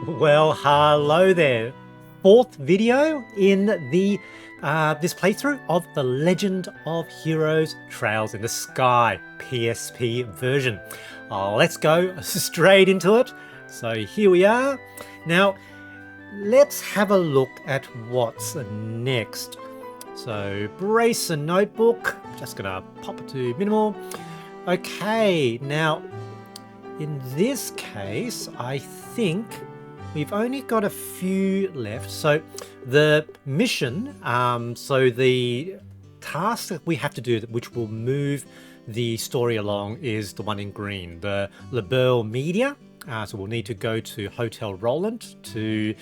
Well, hello there. Fourth video in the this playthrough of The Legend of Heroes Trails in the Sky PSP version. Let's go straight into it. So here we are. Now, let's have a look at what's next. So, brace a notebook. Just gonna pop it to minimal. Okay, now, in this case, I think we've only got a few left. So the mission, so the task that we have to do, which will move the story along, is the one in green, the Liberl media. So we'll need to go to Hotel Roland to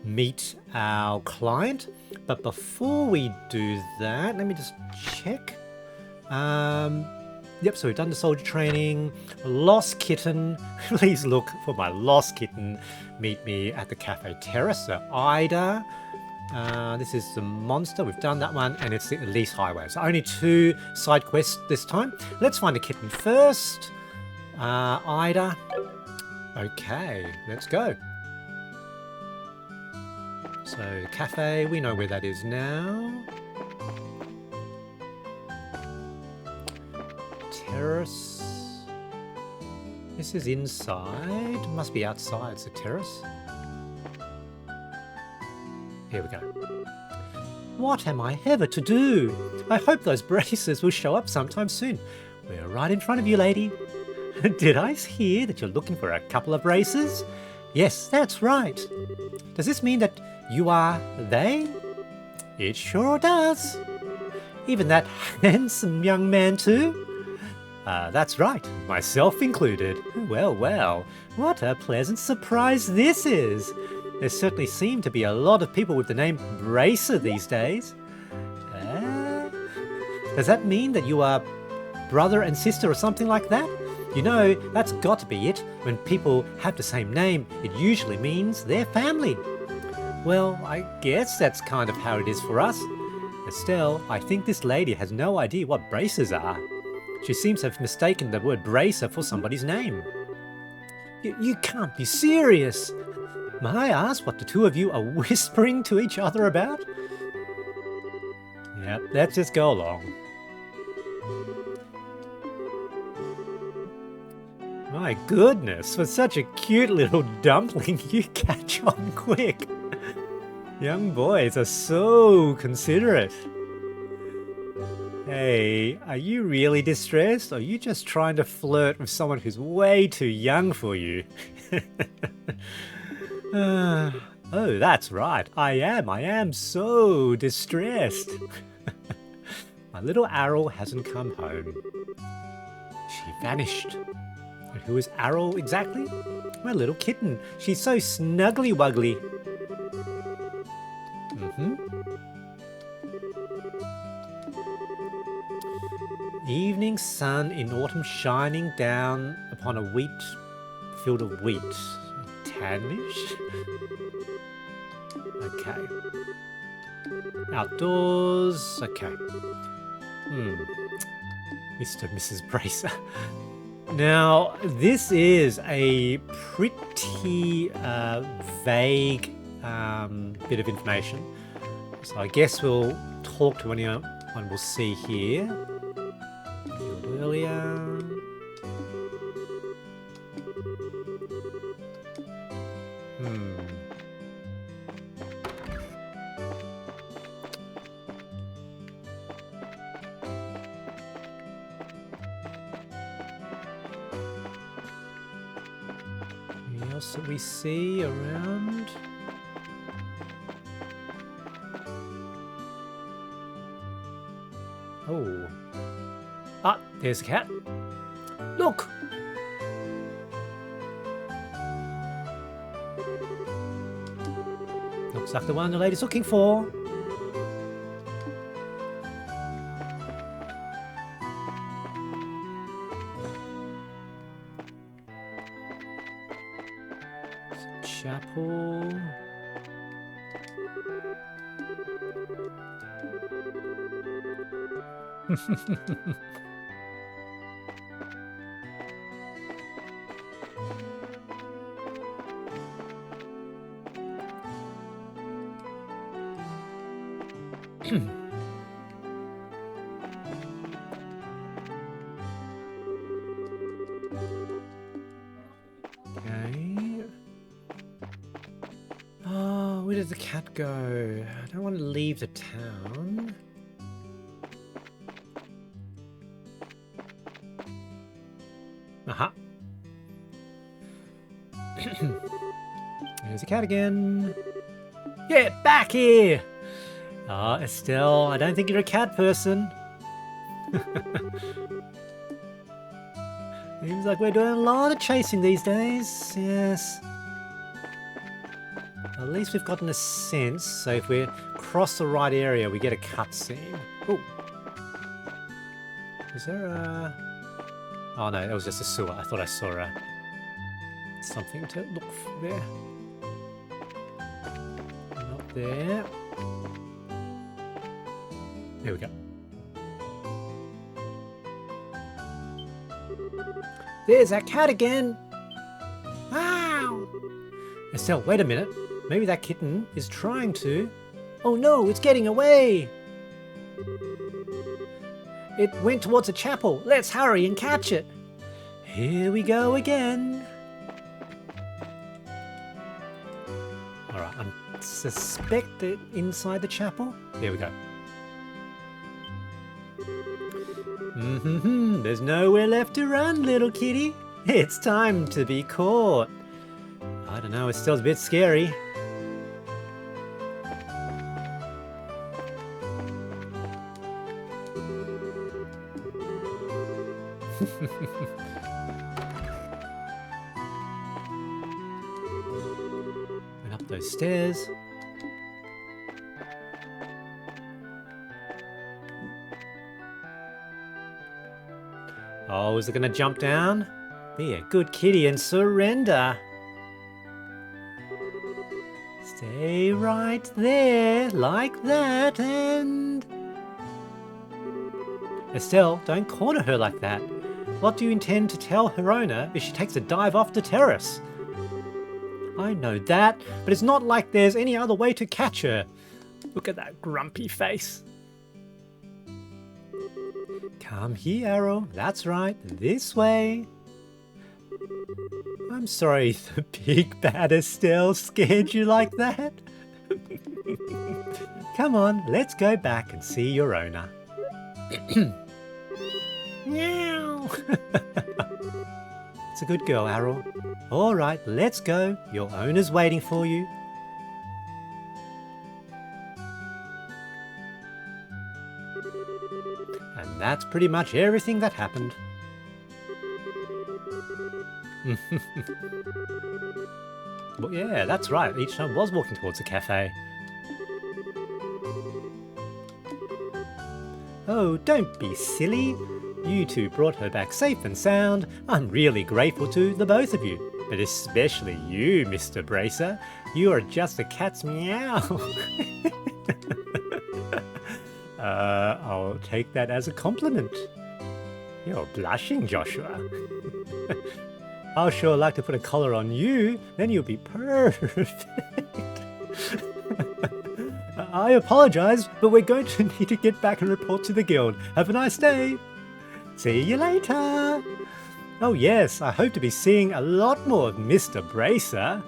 meet our client. But before we do that, let me just check. Yep, so we've done the soldier training. Lost Kitten. Please look for my lost kitten. Meet me at the Cafe Terrace. So Ida. This is the monster. We've done that one. And it's the Elize Highway. So only 2 side quests this time. Let's find a kitten first. Ida. Okay, let's go. So cafe, we know where that is now. Terrace. This is inside. Must be outside. It's a terrace. Here we go. What am I ever to do? I hope those braces will show up sometime soon. We're right in front of you, lady. Did I hear that you're looking for a couple of braces? Yes, that's right. Does this mean that you are they? It sure does. Even that handsome young man too? That's right, myself included. Well, well, what a pleasant surprise this is. There certainly seem to be a lot of people with the name Bracer these days. Does that mean that you are brother and sister or something like that? You know, that's got to be it. When people have the same name, it usually means they're family. Well, I guess that's kind of how it is for us. Estelle, I think this lady has no idea what braces are. She seems to have mistaken the word bracer for somebody's name. You can't be serious. May I ask what the two of you are whispering to each other about? Yep, let's just go along. My goodness, for such a cute little dumpling, you catch on quick. Young boys are so considerate. Hey, are you really distressed, or are you just trying to flirt with someone who's way too young for you? Oh, that's right. I am so distressed. My little Errol hasn't come home. She vanished. And who is Errol exactly? My little kitten. She's so snuggly wuggly. Evening sun in autumn shining down upon a field of wheat. Tannish? Okay. Outdoors. Okay. Mr. and Mrs. Bracer. Now, this is a pretty vague bit of information. So I guess we'll talk to anyone we'll see here. Earlier. Anything else that we see around? Oh. Ah, there's the cat. Look! Looks like the one the lady's looking for. Chapel. Okay. Oh, where did the cat go? I don't want to leave the town. Aha. There's the cat again. Get back here! Ah, Estelle, I don't think you're a cat person. Seems like we're doing a lot of chasing these days. Yes. At least we've gotten a sense, so if we cross the right area, we get a cutscene. Oh. Is there a... Oh no, that was just a sewer. I thought I saw something to look for there. Not there. There we go. There's that cat again! Wow! Estelle, wait a minute. Maybe that kitten is trying to... Oh no, it's getting away! It went towards a chapel. Let's hurry and catch it. Here we go again. Alright, I suspect it inside the chapel. There we go. There's nowhere left to run, little kitty. It's time to be caught. I don't know, it's still a bit scary. Went up those stairs. Oh, is it going to jump down? Be a good kitty and surrender. Stay right there, like that, and... Estelle, don't corner her like that. What do you intend to tell her owner if she takes a dive off the terrace? I know that, but it's not like there's any other way to catch her. Look at that grumpy face. Come here, Arrow. That's right, this way. I'm sorry the big bad Estelle scared you like that. Come on, let's go back and see your owner. Meow. It's a good girl, Arrow. All right, let's go. Your owner's waiting for you. And that's pretty much everything that happened. Well, yeah, that's right. Each one was walking towards a cafe. Oh, don't be silly. You two brought her back safe and sound. I'm really grateful to the both of you. But especially you, Mr. Bracer. You are just a cat's meow. I'll take that as a compliment. You're blushing, Joshua. I'll sure like to put a collar on you, then you'll be perfect. I apologize, but we're going to need to get back and report to the guild. Have a nice day. See you later. Oh yes, I hope to be seeing a lot more of Mr. Bracer.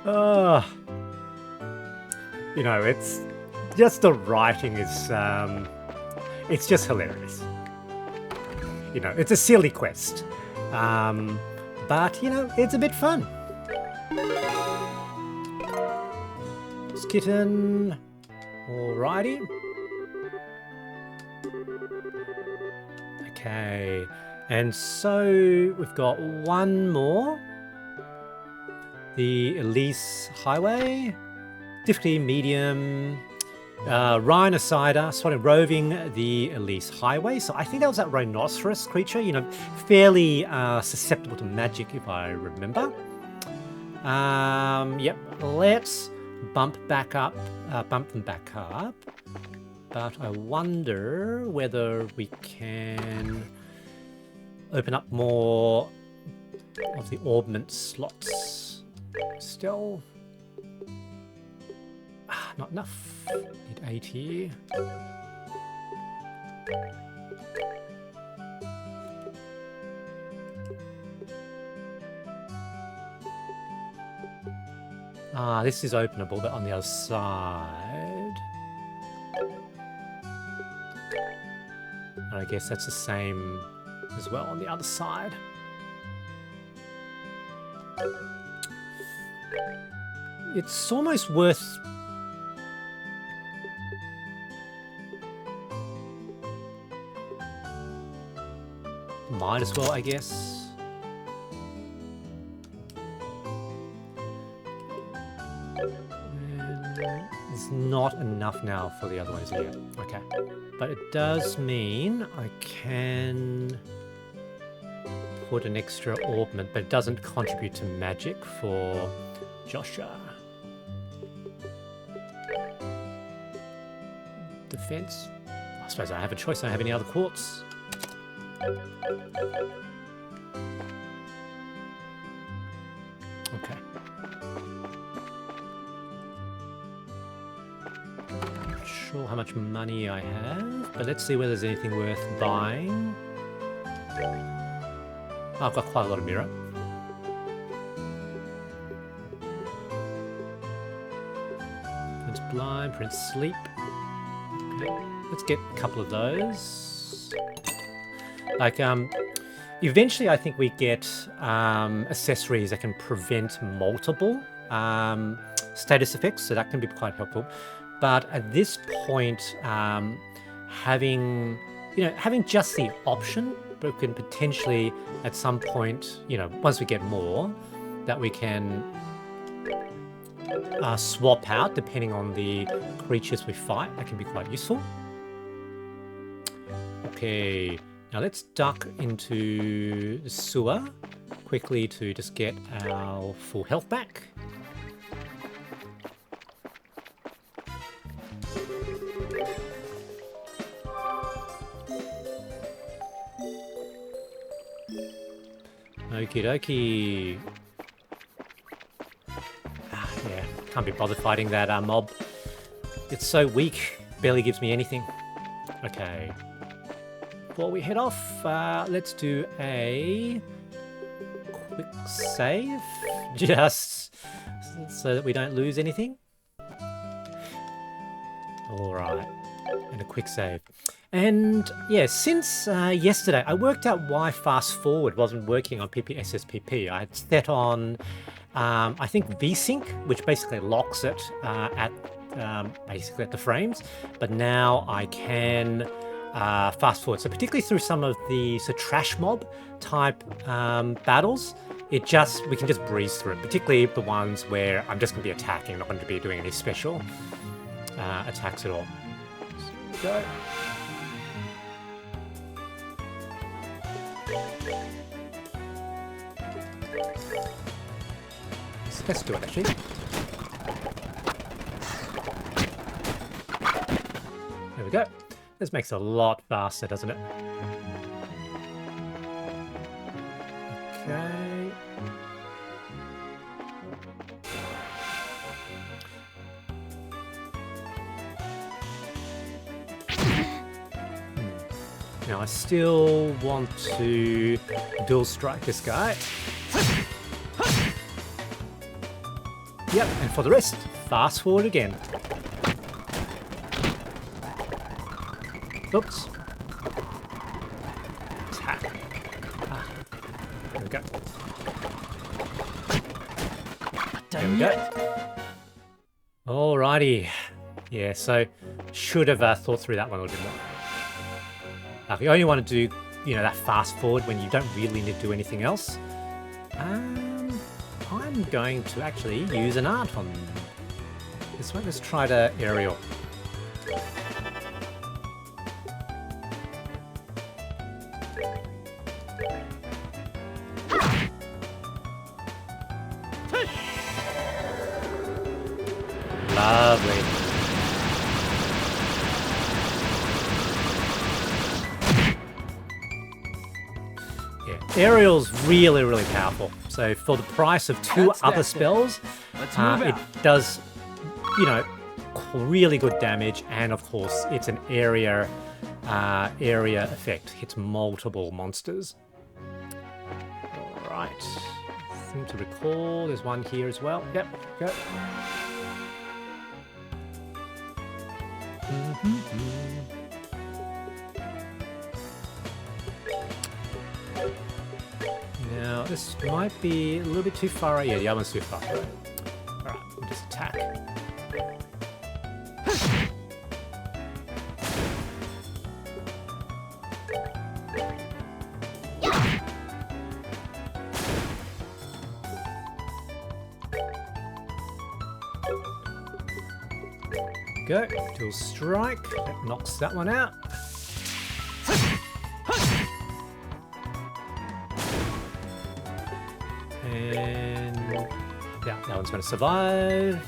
Oh, you know, it's just the writing is, it's just hilarious. You know, it's a silly quest, but, you know, it's a bit fun. Kitten. Alrighty. Okay, and so we've got one more. The Elize Highway. Difficulty medium. Rhinocider, sort of roving the Elize Highway. So I think that was that rhinoceros creature, you know, fairly susceptible to magic if I remember. Yep, let's bump them back up. But I wonder whether we can open up more of the augment slots. Still. not enough. Need 80. Ah, this is openable, but on the other side. And I guess that's the same as well on the other side. It's almost worth... Might as well, I guess. It's not enough now for the other ones here. Okay. But it does mean I can put an extra ornament, but it doesn't contribute to magic for Joshua. Defense. I suppose I have a choice. I don't have any other quartz. Okay. Not sure how much money I have, but let's see whether there's anything worth buying. Oh, I've got quite a lot of mirror. Prince Blind, Prince Sleep. Okay, let's get a couple of those. Like, eventually I think we get accessories that can prevent multiple status effects, so that can be quite helpful. But at this point, having just the option, but we can potentially at some point, once we get more, that we can swap out depending on the creatures we fight. That can be quite useful. Okay. Now let's duck into the sewer quickly to just get our full health back. Okie dokie. Yeah, can't be bothered fighting that mob. It's so weak, barely gives me anything. Okay. Before we head off, let's do a quick save, just so that we don't lose anything. Alright, and a quick save. And yeah, since yesterday, I worked out why fast forward wasn't working on PPSSPP. I had set on, I think, VSync, which basically locks it at the frames, but now I can fast forward. So particularly through some of the trash mob type battles, we can just breeze through it, particularly the ones where I'm just going to be attacking, not going to be doing any special attacks at all. So, go. Let's do it actually. There we go. This makes it a lot faster, doesn't it? Okay. Now I still want to dual strike this guy. Yep, and for the rest, fast forward again. Oops. Attack. There we go. There we go. Alrighty. Yeah, so should have thought through that one a little bit more. You only want to do, that fast forward when you don't really need to do anything else. I'm going to actually use an art on this one. Let's try the aerial. Lovely. Yeah, aerial's really, really powerful. So for the price of two other spells, it does, really good damage, and of course it's an area effect. Hits multiple monsters. Alright. Seem to recall there's one here as well. Yep, go. Now, this might be a little bit too far. Yeah, the other one's too far. Alright, we'll just attack. Go, dual strike. That knocks that one out. And yeah, that one's going to survive.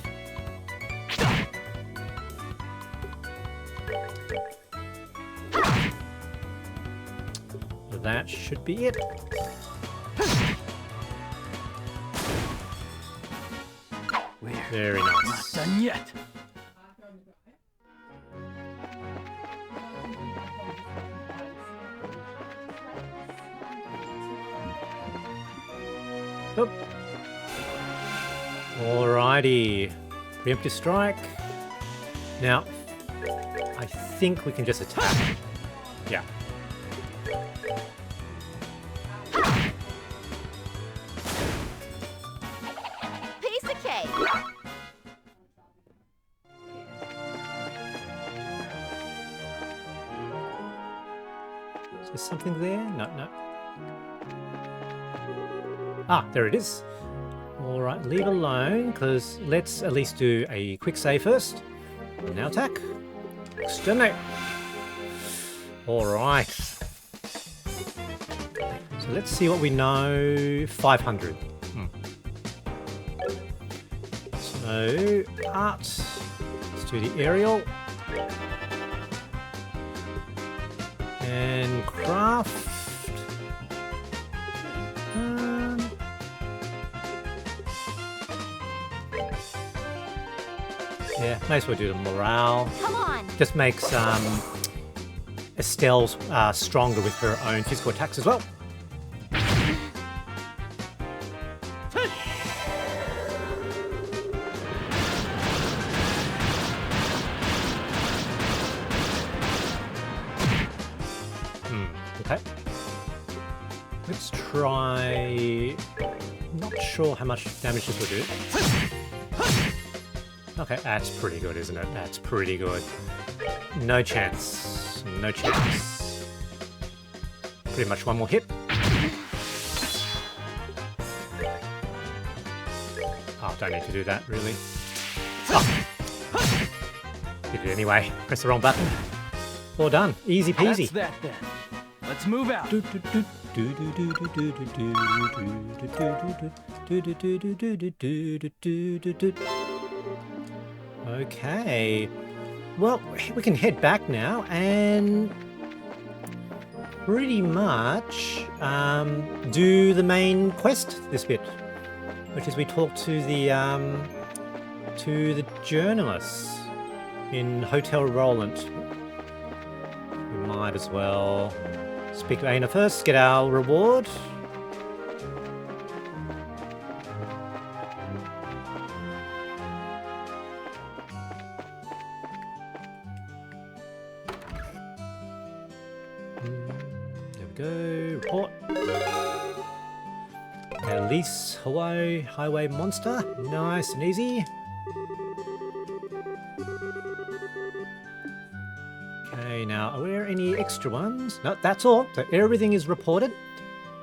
That should be it. Very nice. Not done yet. Oh. Alrighty. Preemptive strike. Now, I think we can just attack. Yeah. Piece of cake. Is there something there? No, no. Ah, there it is. Alright, leave it alone, because let's at least do a quick save first. Now attack. Exterminate. Alright. So let's see what we know. 500. So, art. Let's do the aerial. And craft. Yeah, may as well do the morale. Come on. Just makes Estelle stronger with her own physical attacks as well. Okay. Let's try... Not sure how much damage this will do. Okay, that's pretty good, isn't it? That's pretty good. No chance. No chance. Pretty much one more hit. Oh, don't need to do that, really. Oh. Did it anyway. Press the wrong button. All done. Easy peasy. That's that then. Let's move out. Okay. Well, we can head back now and pretty much do the main quest this bit, which is we talk to the journalists in Hotel Roland. We might as well speak to Aina first, get our reward. There we go, report. Elize Highway Monster, nice and easy. Okay, now, are there any extra ones? No, that's all. So everything is reported.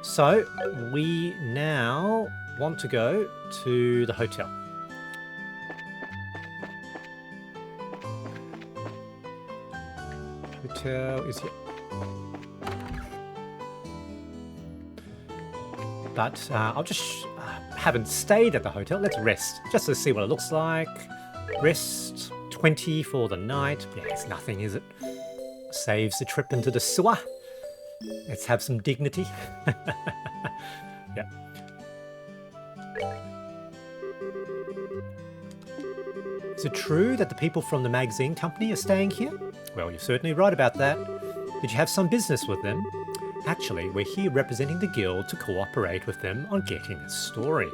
So we now want to go to the hotel. Hotel is here. But I'll just haven't stayed at the hotel. Let's rest, just to see what it looks like. Rest, 20 for the night. Yeah, it's nothing, is it? Saves the trip into the sewer. Let's have some dignity. Yeah. Is it true that the people from the magazine company are staying here? Well, you're certainly right about that. Did you have some business with them? Actually, we're here representing the guild to cooperate with them on getting a story.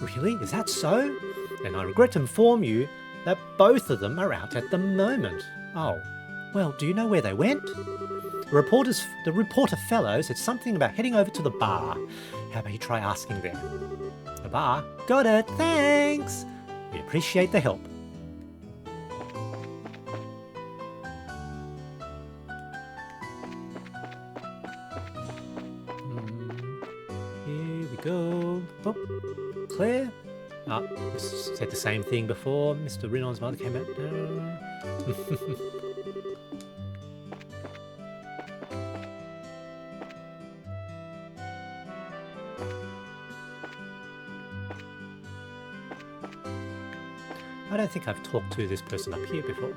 Really? Is that so? And I regret to inform you that both of them are out at the moment. Oh, well, do you know where they went? The reporter fellow said something about heading over to the bar. How about you try asking them? The bar? Got it, thanks! We appreciate the help. Here we go. Oh, Claire? Ah, we said the same thing before. Mr. Rinon's mother came out. I don't think I've talked to this person up here before.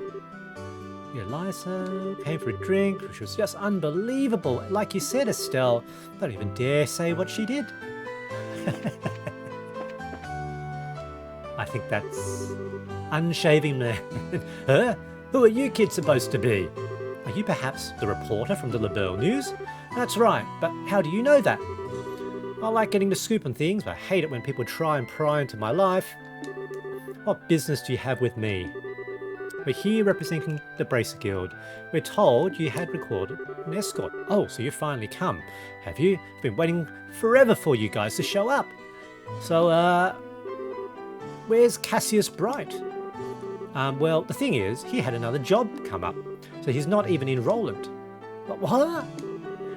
Eliza came for a drink, which was just unbelievable. Like you said, Estelle, I don't even dare say what she did. I think that's unshaving man. Huh? Who are you kids supposed to be? Are you perhaps the reporter from the Liberl News? That's right, but how do you know that? I like getting the scoop on things, but I hate it when people try and pry into my life. What business do you have with me? We're here representing the Bracer Guild. We're told you had recorded an escort. Oh, so you've finally come, have you? I've been waiting forever for you guys to show up. So, where's Cassius Bright? Well, the thing is, he had another job come up, so he's not even in Roland. But what?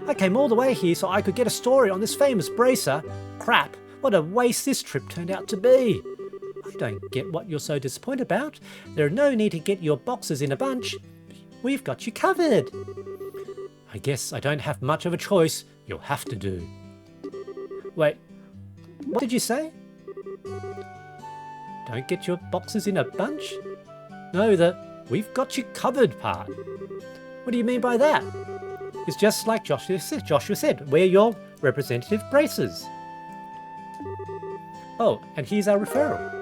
I came all the way here so I could get a story on this famous bracer. Crap, what a waste this trip turned out to be. I don't get what you're so disappointed about. There's no need to get your boxes in a bunch. We've got you covered. I guess I don't have much of a choice. You'll have to do. Wait, what did you say? Don't get your boxes in a bunch? No, the "we've got you covered" part. What do you mean by that? It's just like Joshua said, we're your representative bracers. Oh, and here's our referral.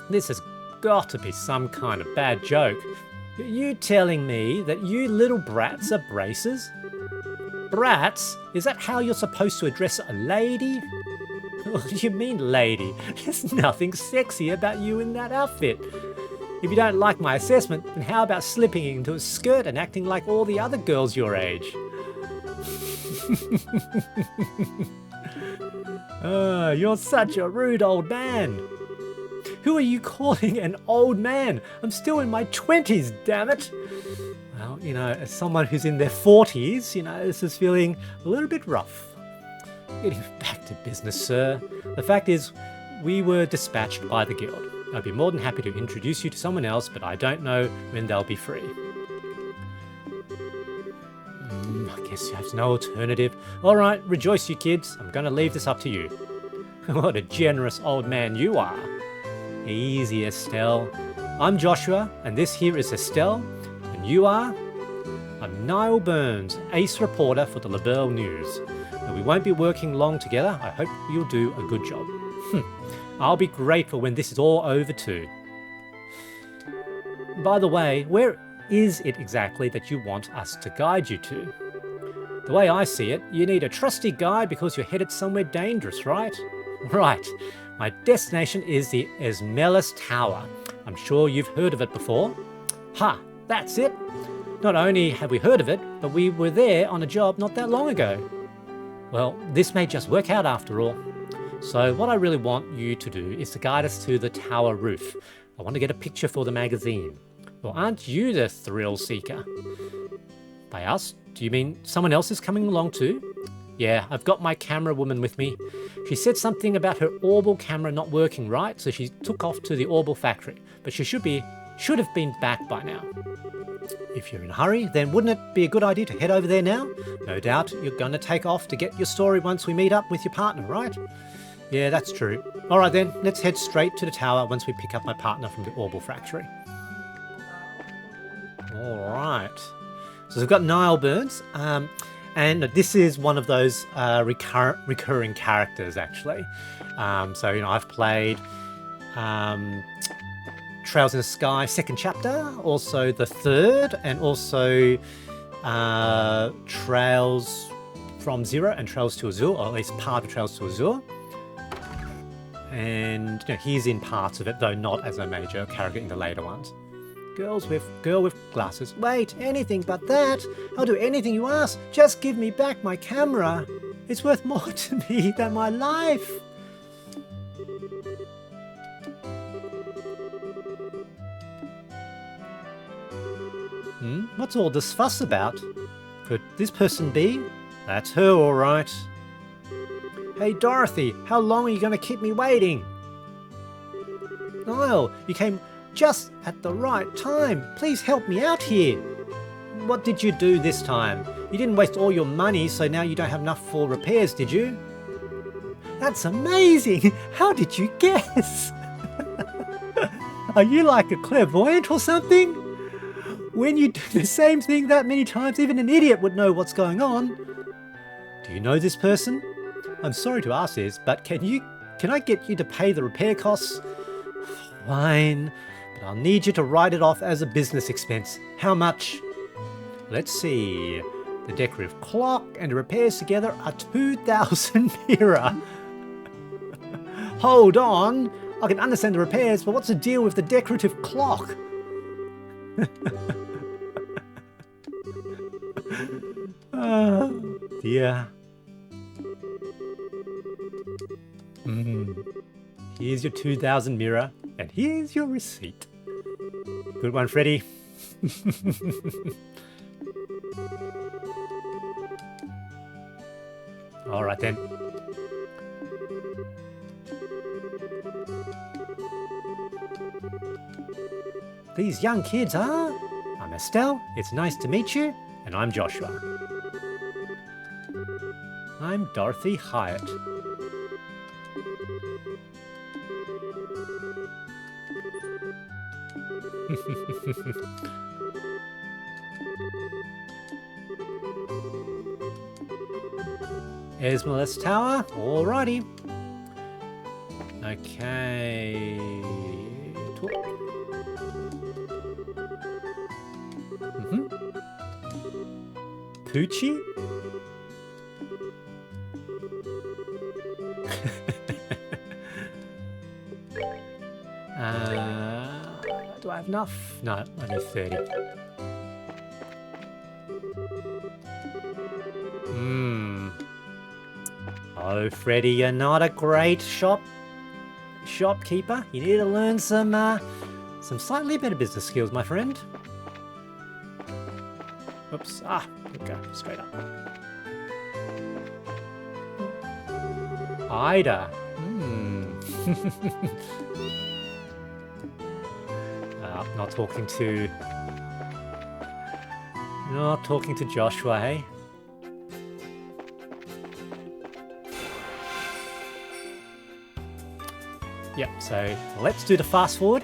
This has got to be some kind of bad joke. Are you telling me that you little brats are bracers? Brats? Is that how you're supposed to address a lady? What do you mean, lady? There's nothing sexy about you in that outfit. If you don't like my assessment, then how about slipping into a skirt and acting like all the other girls your age? Oh, you're such a rude old man. Who are you calling an old man? I'm still in my 20s, damn it. Well, you know, as someone who's in their 40s, you know, this is feeling a little bit rough. Getting back to business, sir. The fact is, we were dispatched by the guild. I'd be more than happy to introduce you to someone else, but I don't know when they'll be free. I guess you have no alternative. All right, rejoice, you kids. I'm going to leave this up to you. What a generous old man you are. Easy, Estelle. I'm Joshua, and this here is Estelle, and you are? I'm Niall Burns, ace reporter for the Liberl News. Now, we won't be working long together. I hope you'll do a good job. I'll be grateful when this is all over too. By the way, where is it exactly that you want us to guide you to? The way I see it, you need a trusty guide because you're headed somewhere dangerous, right? Right. My destination is the Esmeldas Tower. I'm sure you've heard of it before. Ha, that's it. Not only have we heard of it, but we were there on a job not that long ago. Well, this may just work out after all. So what I really want you to do is to guide us to the tower roof. I want to get a picture for the magazine. Well, aren't you the thrill seeker? By us, do you mean someone else is coming along too? Yeah, I've got my camera woman with me. She said something about her Orbital camera not working right, so she took off to the Orbital factory, but she should have been back by now. If you're in a hurry, then wouldn't it be a good idea to head over there now? No doubt you're going to take off to get your story once we meet up with your partner, right? Yeah, that's true. All right then, let's head straight to the tower once we pick up my partner from the Orbital factory. All right. So we've got Niall Burns. And this is one of those recurring characters, actually. So, you know, I've played Trails in the Sky second chapter, also the third, and also Trails from Zero and Trails to Azure, or at least part of Trails to Azure. And you know, he's in parts of it, though not as a major character in the later ones. Girl with glasses. Wait, anything but that. I'll do anything you ask. Just give me back my camera. It's worth more to me than my life. What's all this fuss about? Could this person be? That's her, all right. Hey, Dorothy, how long are you going to keep me waiting? Niall, you came just at the right time. Please help me out here. What did you do this time? You didn't waste all your money, so now you don't have enough for repairs, did you? That's amazing. How did you guess? Are you like a clairvoyant or something? When you do the same thing that many times, even an idiot would know what's going on. Do you know this person? I'm sorry to ask this, but can I get you to pay the repair costs? Fine, but I'll need you to write it off as a business expense. How much? Let's see. The decorative clock and the repairs together are 2,000 lira. Hold on. I can understand the repairs, but what's the deal with the decorative clock? Oh, dear. Here's your 2,000 mirror, and here's your receipt. Good one, Freddy. All right then. These young kids, huh? I'm Estelle, it's nice to meet you, and I'm Joshua. I'm Dorothy Hyatt. Esmeldas Tower, alrighty. Okay. Talk. Poochie? Do I have enough? No, only 30. Oh, Freddy, you're not a great shopkeeper. You need to learn some slightly better business skills, my friend. Oops. Okay, straight up. Ida. Not talking to Joshua, hey? Yep, so let's do the fast forward.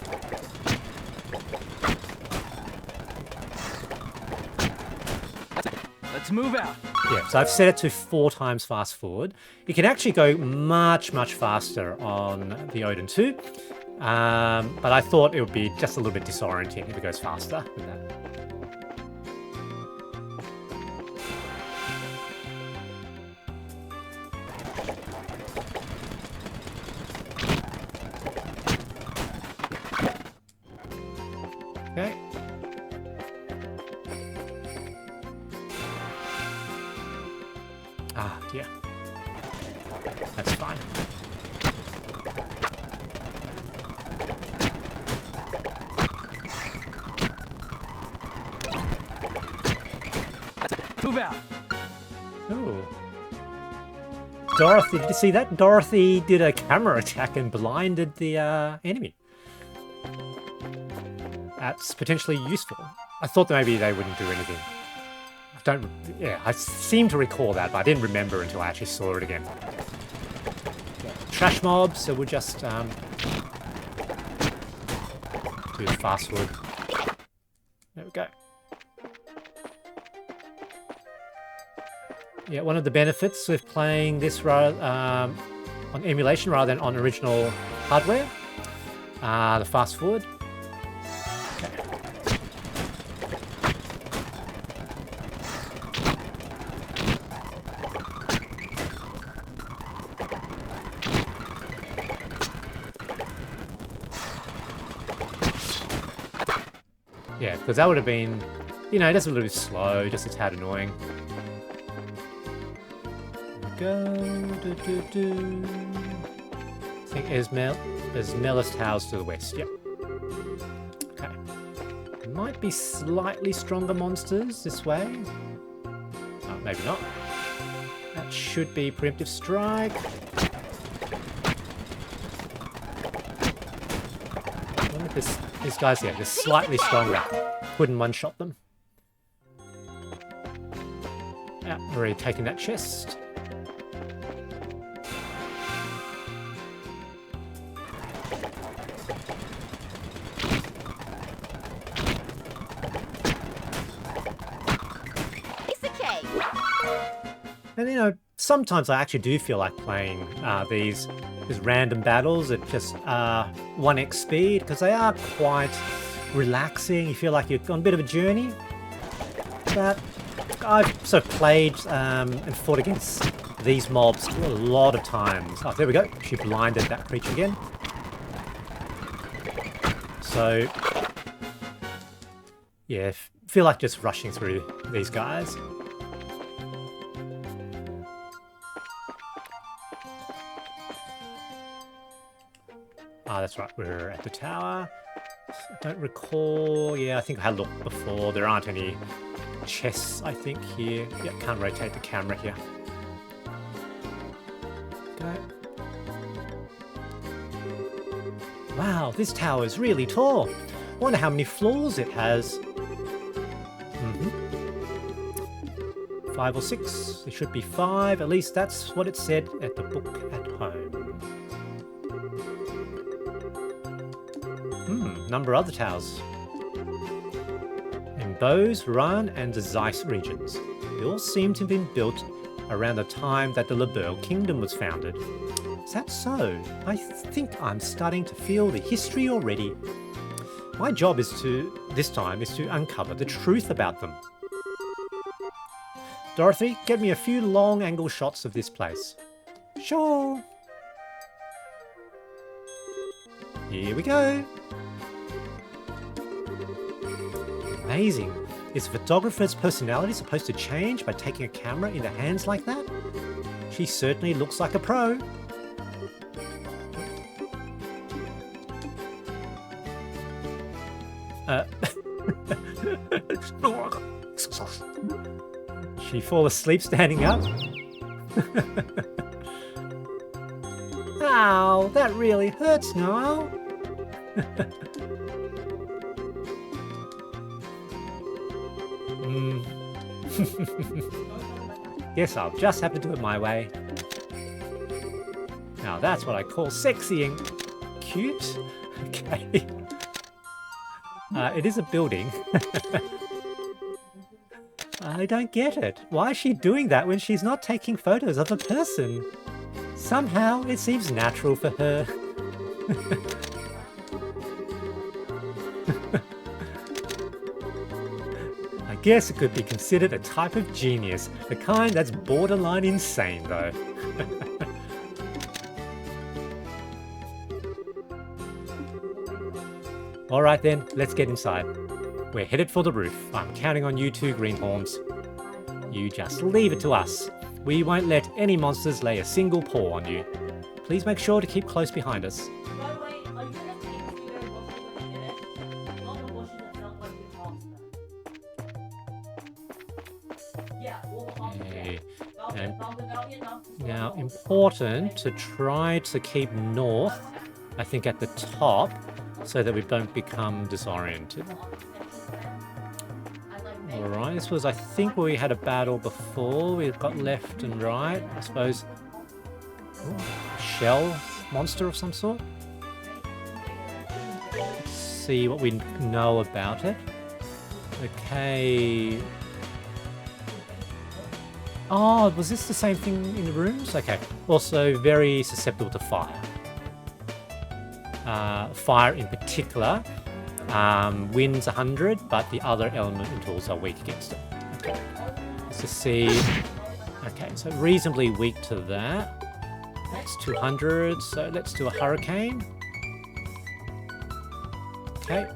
Let's move out. Yeah, so I've set it to 4 times fast forward. It can actually go much, much faster on the Odin 2. But I thought it would be just a little bit disorienting if it goes faster than that. Okay. Ah, dear. That's fine. Move out. Oh. Dorothy, did you see that? Dorothy did a camera attack and blinded the enemy. That's potentially useful. I thought that maybe they wouldn't do anything. I seem to recall that, but I didn't remember until I actually saw it again. Yeah. Trash mobs, so we'll just do the fast forward. There we go. Yeah, one of the benefits with playing this on emulation rather than on original hardware The fast forward. Okay. Yeah, because that would have been, you know, just a little bit slow, just a tad annoying. There we go. I think Esmeldas Tower to the west. Yep. Okay. There might be slightly stronger monsters this way. Oh, maybe not. That should be preemptive strike. I wonder if these guys here, they're slightly stronger. Wouldn't one-shot them. Yeah, already taking that chest. And you know, sometimes I actually do feel like playing these random battles at just 1x speed, because they are quite relaxing. You feel like you're on a bit of a journey. But I've sort of played and fought against these mobs a lot of times. Oh, there we go. She blinded that creature again. So, yeah, feel like just rushing through these guys. Ah, that's right, we're at the tower. I don't recall... Yeah, I think I had looked before. There aren't any chests, I think, here. Yep, can't rotate the camera here. Okay. Wow, this tower is really tall. I wonder how many floors it has. 5 or 6. There should be 5. At least that's what it said at the book at home. Number of other towers. In Bose, Run, and the Zeiss regions. They all seem to have been built around the time that the Liberl kingdom was founded. Is that so? I think I'm starting to feel the history already. My job this time is to uncover the truth about them. Dorothy, get me a few long angle shots of this place. Sure. Here we go. Amazing. Is a photographer's personality supposed to change by taking a camera in the hands like that? She certainly looks like a pro. She fall asleep standing up? Ow, that really hurts, Niall. Guess I'll just have to do it my way. Now that's what I call sexy and cute. Okay. It is a building. I don't get it. Why is she doing that when she's not taking photos of a person? Somehow it seems natural for her. I guess it could be considered a type of genius, the kind that's borderline insane though. Alright then, let's get inside. We're headed for the roof. I'm counting on you two greenhorns. You just leave it to us. We won't let any monsters lay a single paw on you. Please make sure to keep close behind us. Okay. And now, important to try to keep north, I think at the top, so that we don't become disoriented. Alright, this was, I think, where we had a battle before. We've got left and right, I suppose. Ooh, shell monster of some sort. Let's see what we know about it. Okay. Oh, was this the same thing in the rooms? Okay. Also very susceptible to fire. fire in particular wins 100, but the other elementals are weak against it. Okay, let's just see. Okay, so reasonably weak to that. That's 200, so let's do a hurricane. Okay.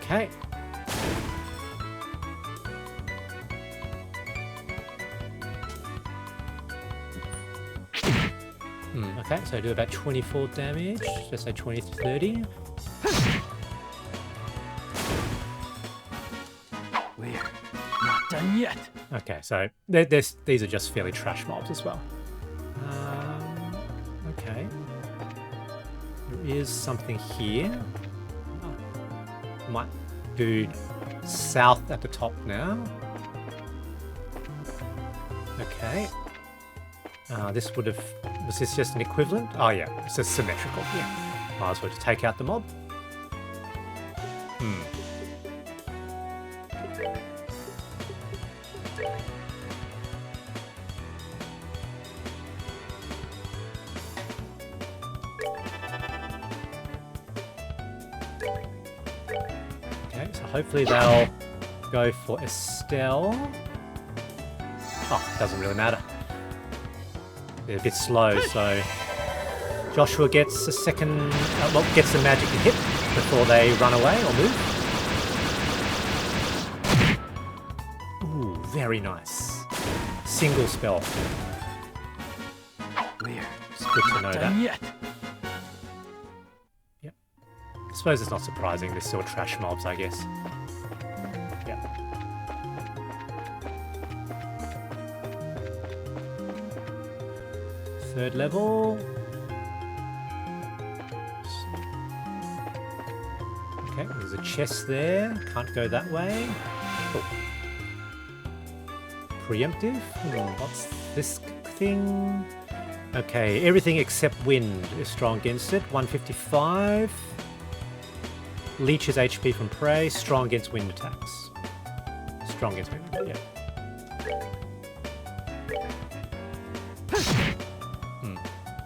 Okay. Okay, so I do about 24 damage, just say 20 to 30. We're not done yet. Okay, so these are just fairly trash mobs as well. Okay. There is something here. Might do south at the top now. Okay. This would have... Was this just an equivalent? Oh yeah, it's just symmetrical. Yeah. Might as well just take out the mob. Okay, so hopefully they'll go for Estelle. Oh, doesn't really matter. They're a bit slow, so Joshua gets a second, gets the magic to hit before they run away or move. Ooh, very nice. Single spell. It's good to know that. Yet. Yep. I suppose it's not surprising. They're still trash mobs, I guess. Yep. Third level. Okay, there's a chest there. Can't go that way. Oh. Preemptive? What's this thing? Okay, everything except wind is strong against it. 155. Leeches HP from prey. Strong against wind attacks. Strong against wind, yeah.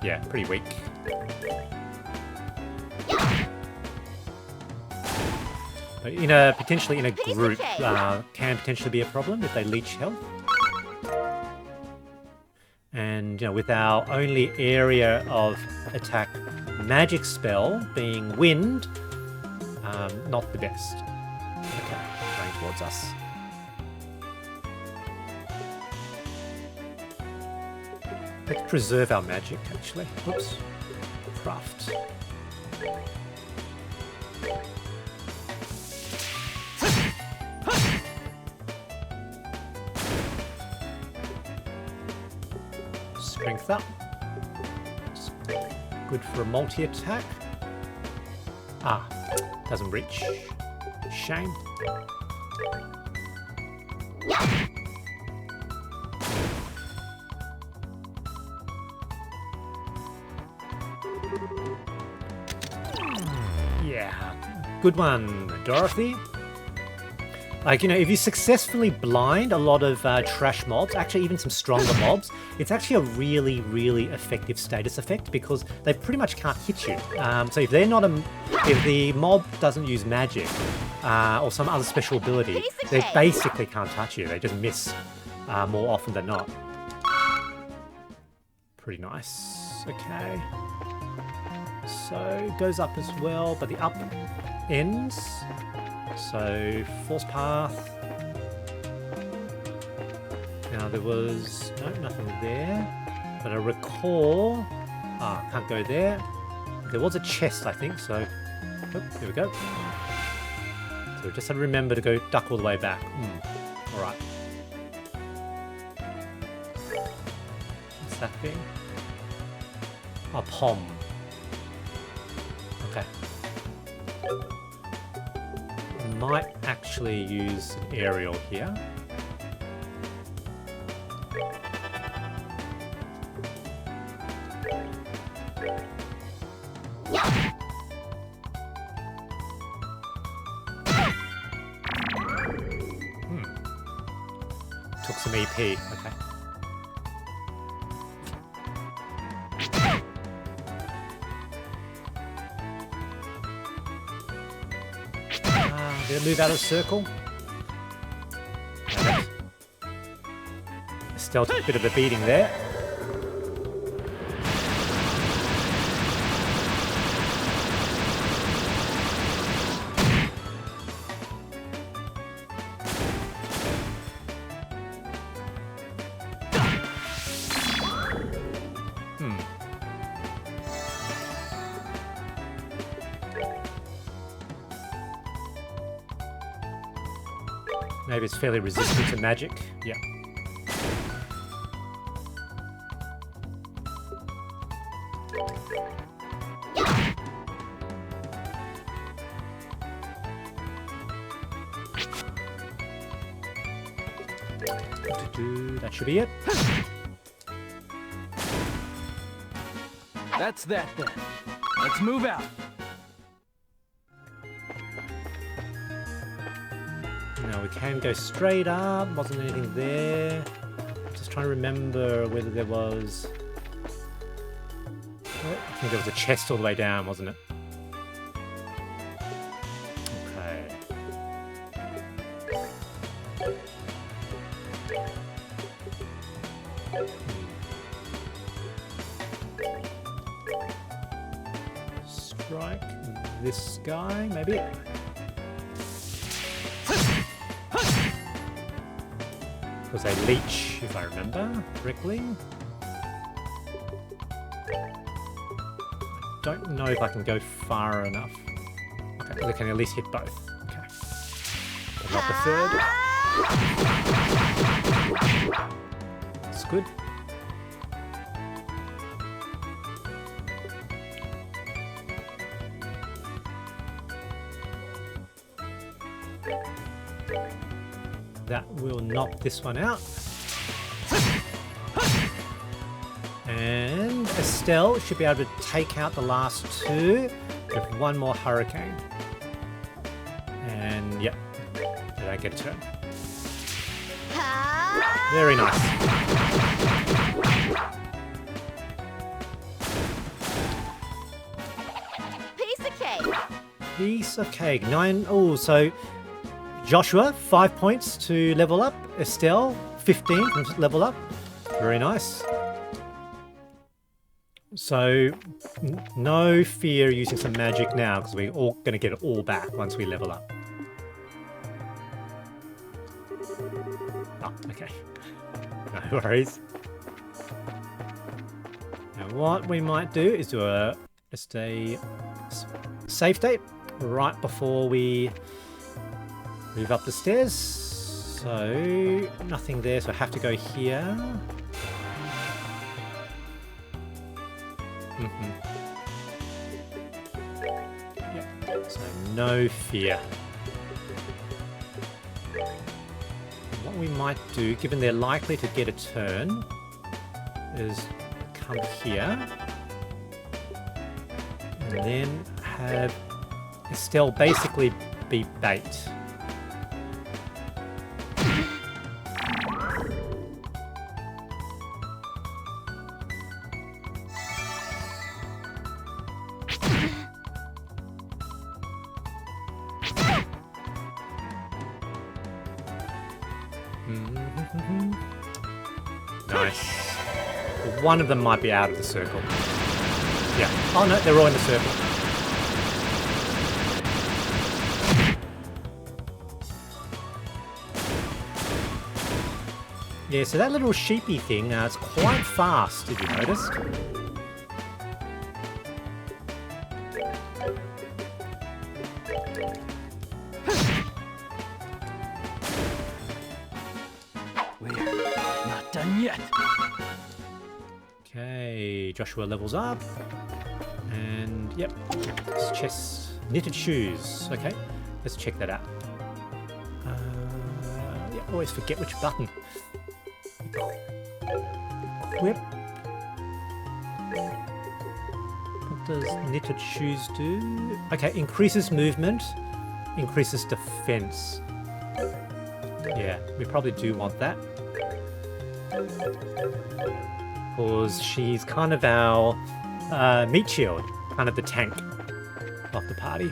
Yeah, pretty weak. Potentially in a group can potentially be a problem if they leech health. And with our only area of attack magic spell being wind, not the best. Okay, going towards us. Let's preserve our magic, actually. Whoops. Craft. Strength up. Good for a multi-attack. Ah, doesn't reach. Shame. Good one, Dorothy. If you successfully blind a lot of trash mobs, actually even some stronger mobs, it's actually a really, really effective status effect because they pretty much can't hit you. So if they're not if the mob doesn't use magic or some other special ability, they basically can't touch you. They just miss more often than not. Pretty nice. Okay. So it goes up as well, but the up ends. So force path. Now there was nothing there, but I recall. Can't go there. There was a chest, I think. So here we go. So just have to remember to go duck all the way back. All right. What's that thing? A pom. Okay. Might actually use an aerial here. Took some EP, okay. Did it move out of the circle? No. Estelle took a bit of a beating there. Maybe it's fairly resistant to magic. Yeah. That should be it. That's that then. Let's move out. Now we can go straight up. Wasn't anything there. Just trying to remember whether there was... I think there was a chest all the way down, wasn't it? Okay. Strike this guy, maybe? Was a leech, if I remember correctly. I don't know if I can go far enough. Okay, I can at least hit both. Okay. But not the third. That's good. That will knock this one out. And Estelle should be able to take out the last two with one more hurricane. And yep, they don't get a turn. Very nice. Piece of cake. Piece of cake. 9. Oh, so Joshua, 5 points to level up. Estelle, 15 from level up. Very nice. So, no fear using some magic now, because we're all going to get it all back once we level up. Oh, okay. No worries. Now, what we might do is do just a save state right before we move up the stairs. So, nothing there, so I have to go here. Yeah, so no fear. What we might do, given they're likely to get a turn, is come here and then have Estelle basically be bait. Nice. One of them might be out of the circle. Yeah. Oh no, they're all in the circle. Yeah, so that little sheepy thing is quite fast, if you noticed. Yet. Okay, Joshua levels up, and yep, it's chest, knitted shoes. Okay, let's check that out. Yeah, always forget which button. Equip. What does knitted shoes do? Okay, increases movement, increases defense. Yeah, we probably do want that. Because she's kind of our meat shield, kind of the tank of the party.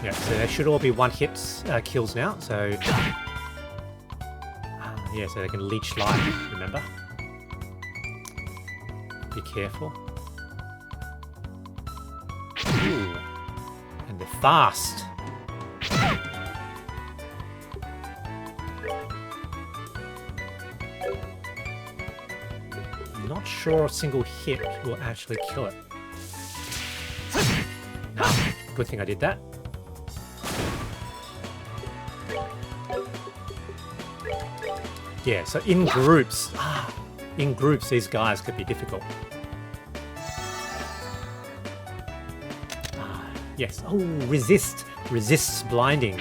Yeah, so they should all be one-hit kills now, so... yeah, so they can leech life, remember? Be careful. Ooh. And they're fast. Not sure a single hit will actually kill it. No, good thing I did that. Yeah, so in groups, these guys could be difficult. Yes. Oh, resist. Resists blinding.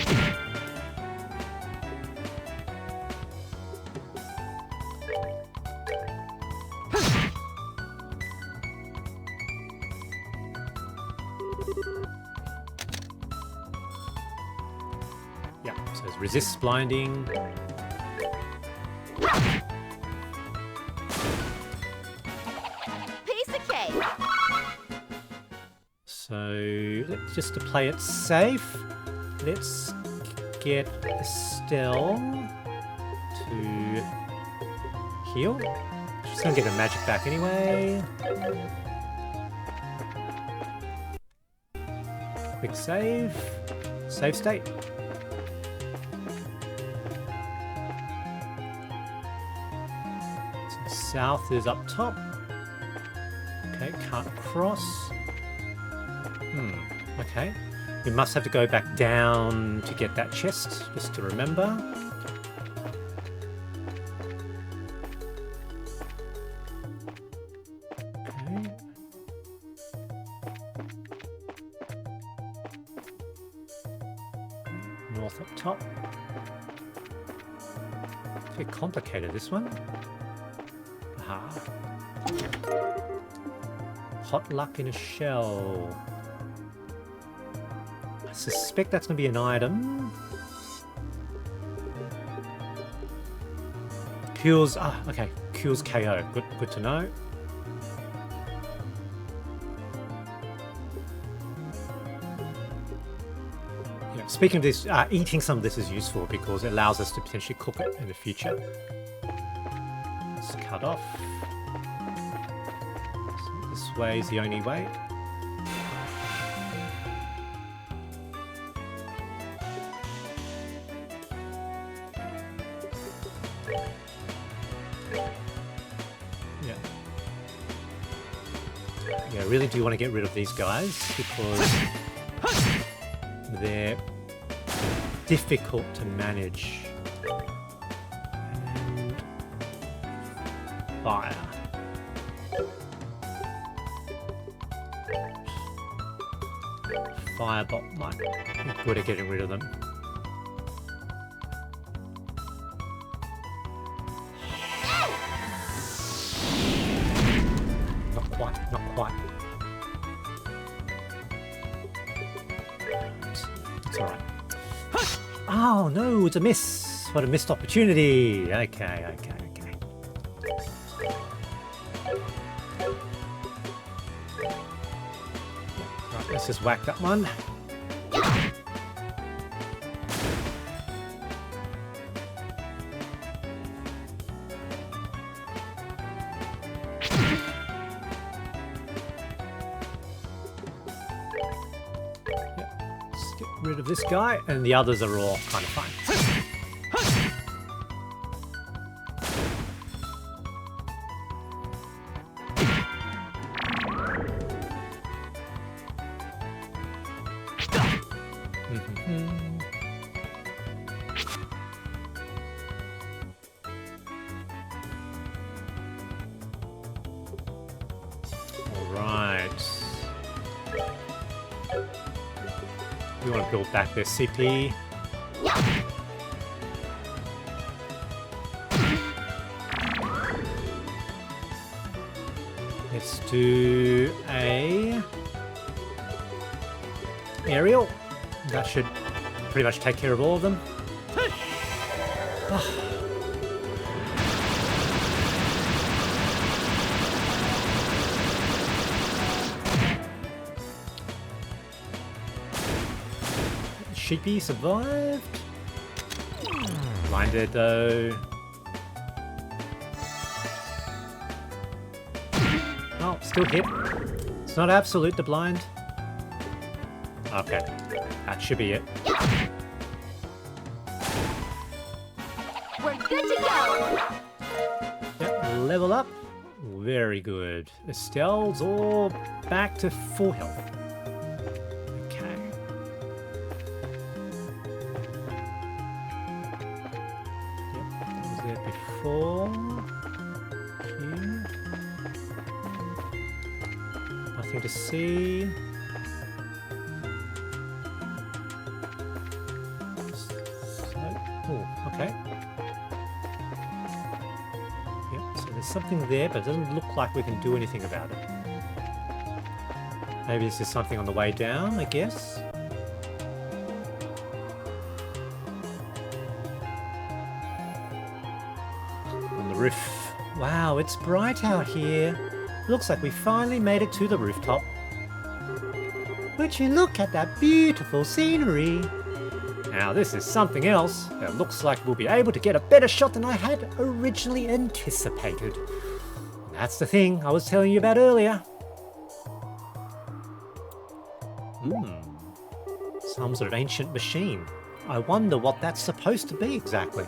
Yeah, so it resists blinding. Piece of cake. So, just to play it safe, let's get Estelle to heal. She's gonna get her magic back anyway. Quick save. Save state. So south is up top. Okay, can't cross. Okay. We must have to go back down to get that chest, just to remember. Okay. North up top. It's a bit complicated, this one. Aha. Hot luck in a shell. I suspect that's going to be an item. Cures... okay. Cures KO. Good to know. Yeah, speaking of this, eating some of this is useful because it allows us to potentially cook it in the future. Let's cut off. So this way is the only way. Yeah, I really do want to get rid of these guys because they're difficult to manage. And fire. Firebolt might be good at getting rid of them. Not quite. It's alright. Oh no, it's a miss! What a missed opportunity! Okay. Right, let's just whack that one. Rid of this guy, and the others are all kind of fine. We want to build back their CP. Let's do a aerial. That should pretty much take care of all of them. sheepy survived. Blinded though. Oh, still hit. It's not absolute, the blind. Okay, that should be it. We're good to go. Yep, level up. Very good. Estelle's all back to full health. Okay. Yep, that was there before. Here. Nothing to see. Oh, okay. Yep, so there's something there, but it doesn't look like we can do anything about it. Maybe this is something on the way down, I guess. On the roof. Wow, it's bright out here. Looks like we finally made it to the rooftop. Would you look at that beautiful scenery? Now this is something else. It looks like we'll be able to get a better shot than I had originally anticipated. That's the thing I was telling you about earlier. Some sort of ancient machine. I wonder what that's supposed to be exactly.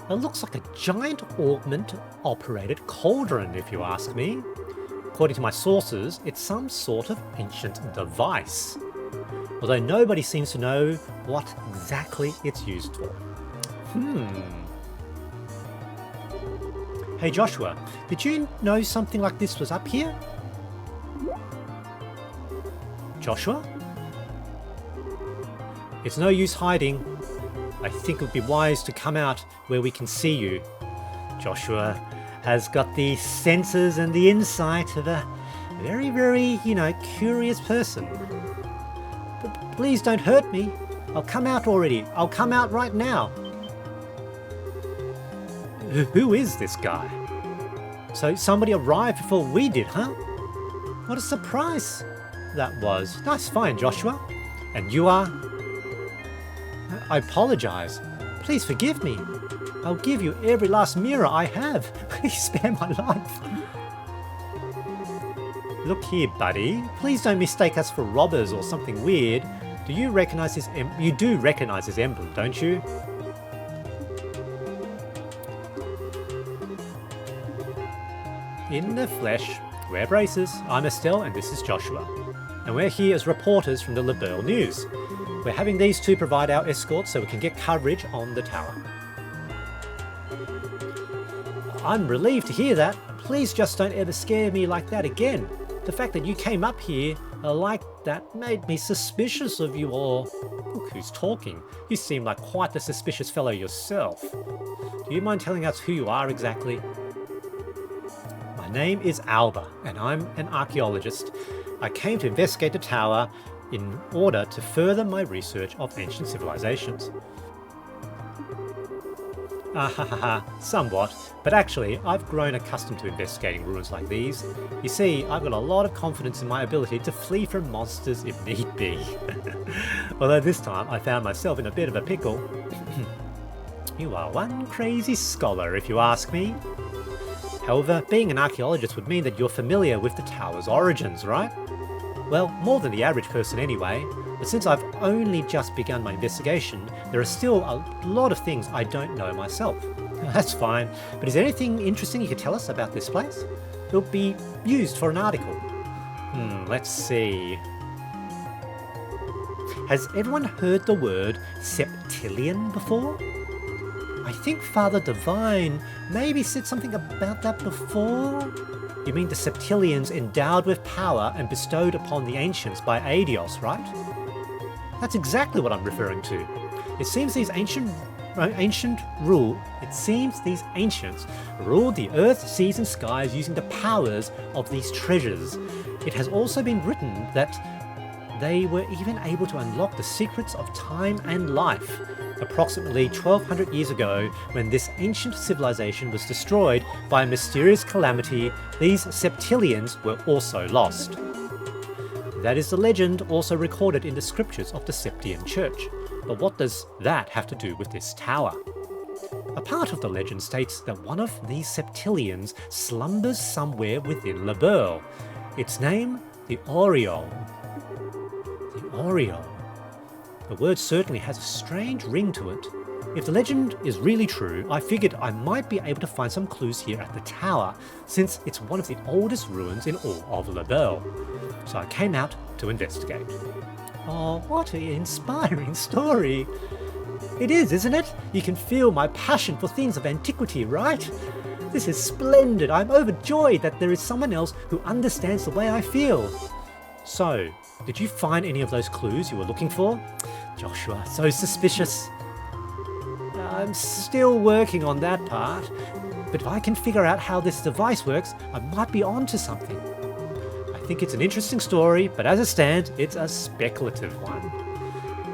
It looks like a giant augment-operated cauldron, if you ask me. According to my sources, it's some sort of ancient device. Although nobody seems to know what exactly it's used for. Hey Joshua, did you know something like this was up here? Joshua? It's no use hiding. I think it would be wise to come out where we can see you. Joshua has got the senses and the insight of a very, very, curious person. But please don't hurt me. I'll come out already. I'll come out right now. Who is this guy? So somebody arrived before we did, huh? What a surprise that was. Nice find, Joshua. And you are? I apologize. Please forgive me. I'll give you every last mirror I have. Please spare my life. Look here, buddy. Please don't mistake us for robbers or something weird. Do you recognize this you do recognize this emblem, don't you? In the flesh, wear braces. I'm Estelle and this is Joshua. And we're here as reporters from the Liberl News. We're having these two provide our escort so we can get coverage on the tower. I'm relieved to hear that. Please just don't ever scare me like that again. The fact that you came up here like that made me suspicious of you all. Look who's talking. You seem like quite the suspicious fellow yourself. Do you mind telling us who you are exactly? My name is Alba, and I'm an archaeologist. I came to investigate the tower in order to further my research of ancient civilizations. Somewhat, but actually I've grown accustomed to investigating ruins like these. You see, I've got a lot of confidence in my ability to flee from monsters if need be. Although this time I found myself in a bit of a pickle. You are one crazy scholar if you ask me. However, being an archaeologist would mean that you're familiar with the tower's origins, right? Well, more than the average person anyway, but since I've only just begun my investigation, there are still a lot of things I don't know myself. That's fine, but is there anything interesting you could tell us about this place? It'll be used for an article. Let's see. Has everyone heard the word septillion before? I think Father Divine maybe said something about that before? You mean the septillions endowed with power and bestowed upon the ancients by Adios, right? That's exactly what I'm referring to. It seems these ancients ruled the earth, seas and skies using the powers of these treasures. It has also been written that they were even able to unlock the secrets of time and life. Approximately 1200 years ago, when this ancient civilization was destroyed by a mysterious calamity, these septillions were also lost. That is the legend also recorded in the scriptures of the Septian Church. But what does that have to do with this tower? A part of the legend states that one of these septillions slumbers somewhere within Liberl. Its name, the Oriole. The Oriole. The word certainly has a strange ring to it. If the legend is really true, I figured I might be able to find some clues here at the tower, since it's one of the oldest ruins in all of Liberl. So I came out to investigate. Oh, what an inspiring story! It is, isn't it? You can feel my passion for things of antiquity, right? This is splendid. I'm overjoyed that there is someone else who understands the way I feel. So, did you find any of those clues you were looking for? Joshua, so suspicious. I'm still working on that part, but if I can figure out how this device works, I might be onto something. I think it's an interesting story, but as it stands, it's a speculative one.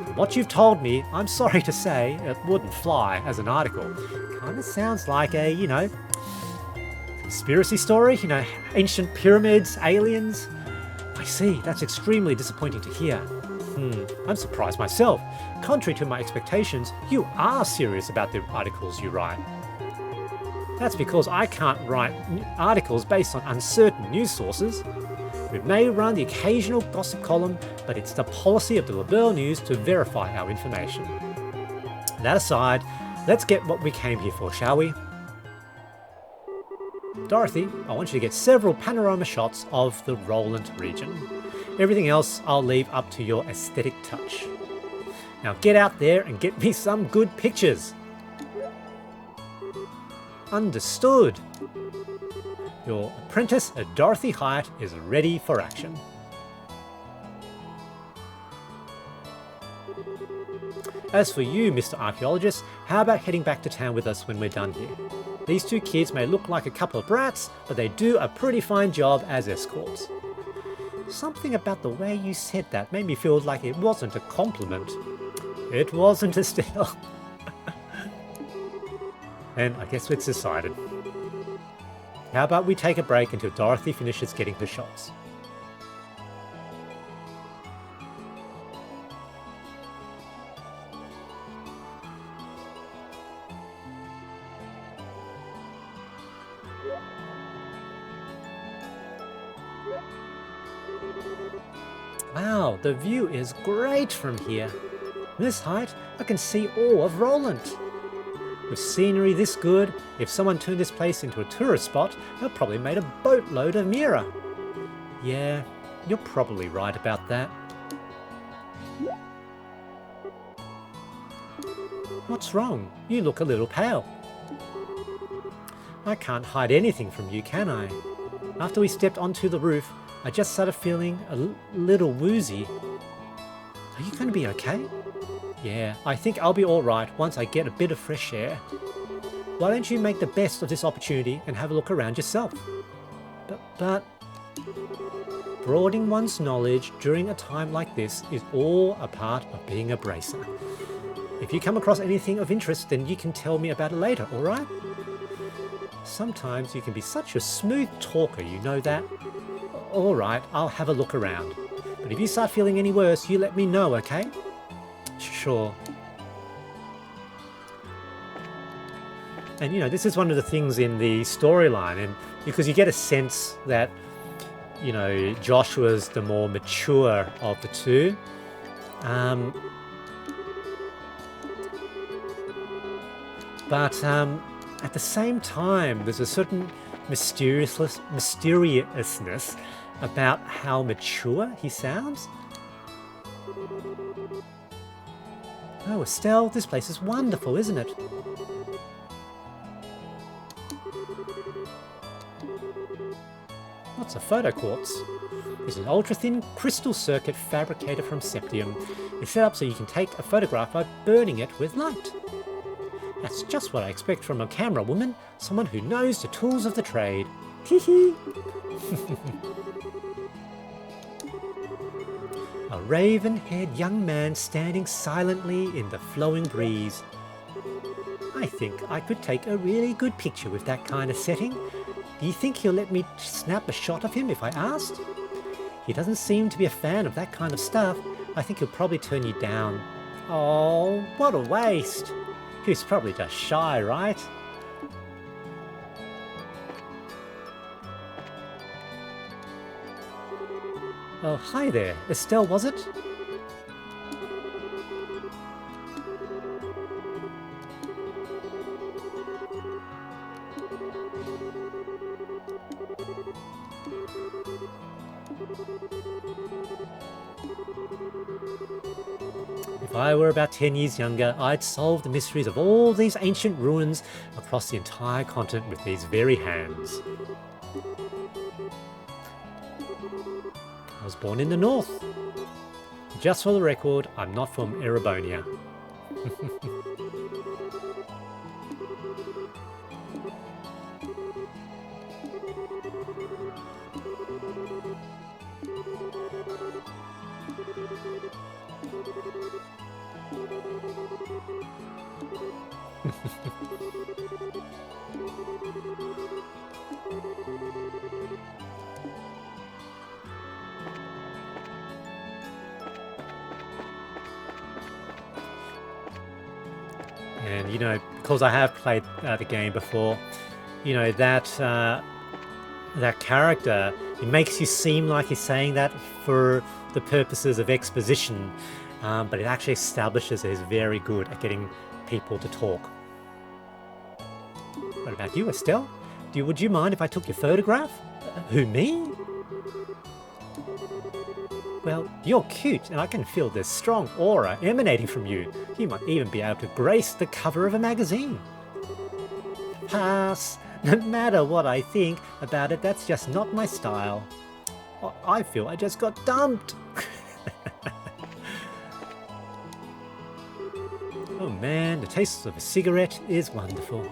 From what you've told me, I'm sorry to say, it wouldn't fly as an article. Kind of sounds like a, conspiracy story, ancient pyramids, aliens. I see, that's extremely disappointing to hear. I'm surprised myself. Contrary to my expectations, you are serious about the articles you write. That's because I can't write articles based on uncertain news sources. We may run the occasional gossip column, but it's the policy of the Liberl News to verify our information. That aside, let's get what we came here for, shall we? Dorothy, I want you to get several panorama shots of the Roland region. Everything else I'll leave up to your aesthetic touch. Now get out there and get me some good pictures. Understood. Your apprentice, Dorothy Hyatt, is ready for action. As for you, Mr. Archaeologist, how about heading back to town with us when we're done here? These two kids may look like a couple of brats, but they do a pretty fine job as escorts. Something about the way you said that made me feel like it wasn't a compliment. It wasn't, Estelle. And I guess it's decided. How about we take a break until Dorothy finishes getting her shots? Wow, the view is great from here. From this height, I can see all of Roland. With scenery this good, if someone turned this place into a tourist spot, they'll probably made a boatload of Mira. Yeah, you're probably right about that. What's wrong? You look a little pale. I can't hide anything from you, can I? After we stepped onto the roof, I just started feeling a little woozy. Are you going to be okay? Yeah, I think I'll be alright once I get a bit of fresh air. Why don't you make the best of this opportunity and have a look around yourself? But broadening one's knowledge during a time like this is all a part of being a bracer. If you come across anything of interest, then you can tell me about it later, alright? Sometimes you can be such a smooth talker, you know that? Alright, I'll have a look around. But if you start feeling any worse, you let me know, okay? Sure. And this is one of the things in the storyline, and because you get a sense that, Joshua's the more mature of the two. But at the same time, there's a certain mysteriousness about how mature he sounds. Oh, Estelle, this place is wonderful, isn't it? What's a photoquartz? It's an ultra-thin crystal circuit fabricated from septium. It's set up so you can take a photograph by burning it with light. That's just what I expect from a camera woman, someone who knows the tools of the trade. Hee. A raven-haired young man standing silently in the flowing breeze. I think I could take a really good picture with that kind of setting. Do you think he'll let me snap a shot of him if I asked? He doesn't seem to be a fan of that kind of stuff. I think he'll probably turn you down. Oh, what a waste. He was probably just shy, right? Oh, hi there. Estelle, was it? If I were about 10 years younger, I'd solve the mysteries of all these ancient ruins across the entire continent with these very hands. I was born in the north. Just for the record, I'm not from Erebonia. And, you know, because I have played the game before, you know, that character, it makes you seem like he's saying that for the purposes of exposition, but it actually establishes that he's very good at getting people to talk. What about you, Estelle? Would you mind if I took your photograph? Who, me? Well, you're cute, and I can feel this strong aura emanating from you. You might even be able to grace the cover of a magazine. Pass. No matter what I think about it, that's just not my style. I feel I just got dumped. Oh man, the taste of a cigarette is wonderful.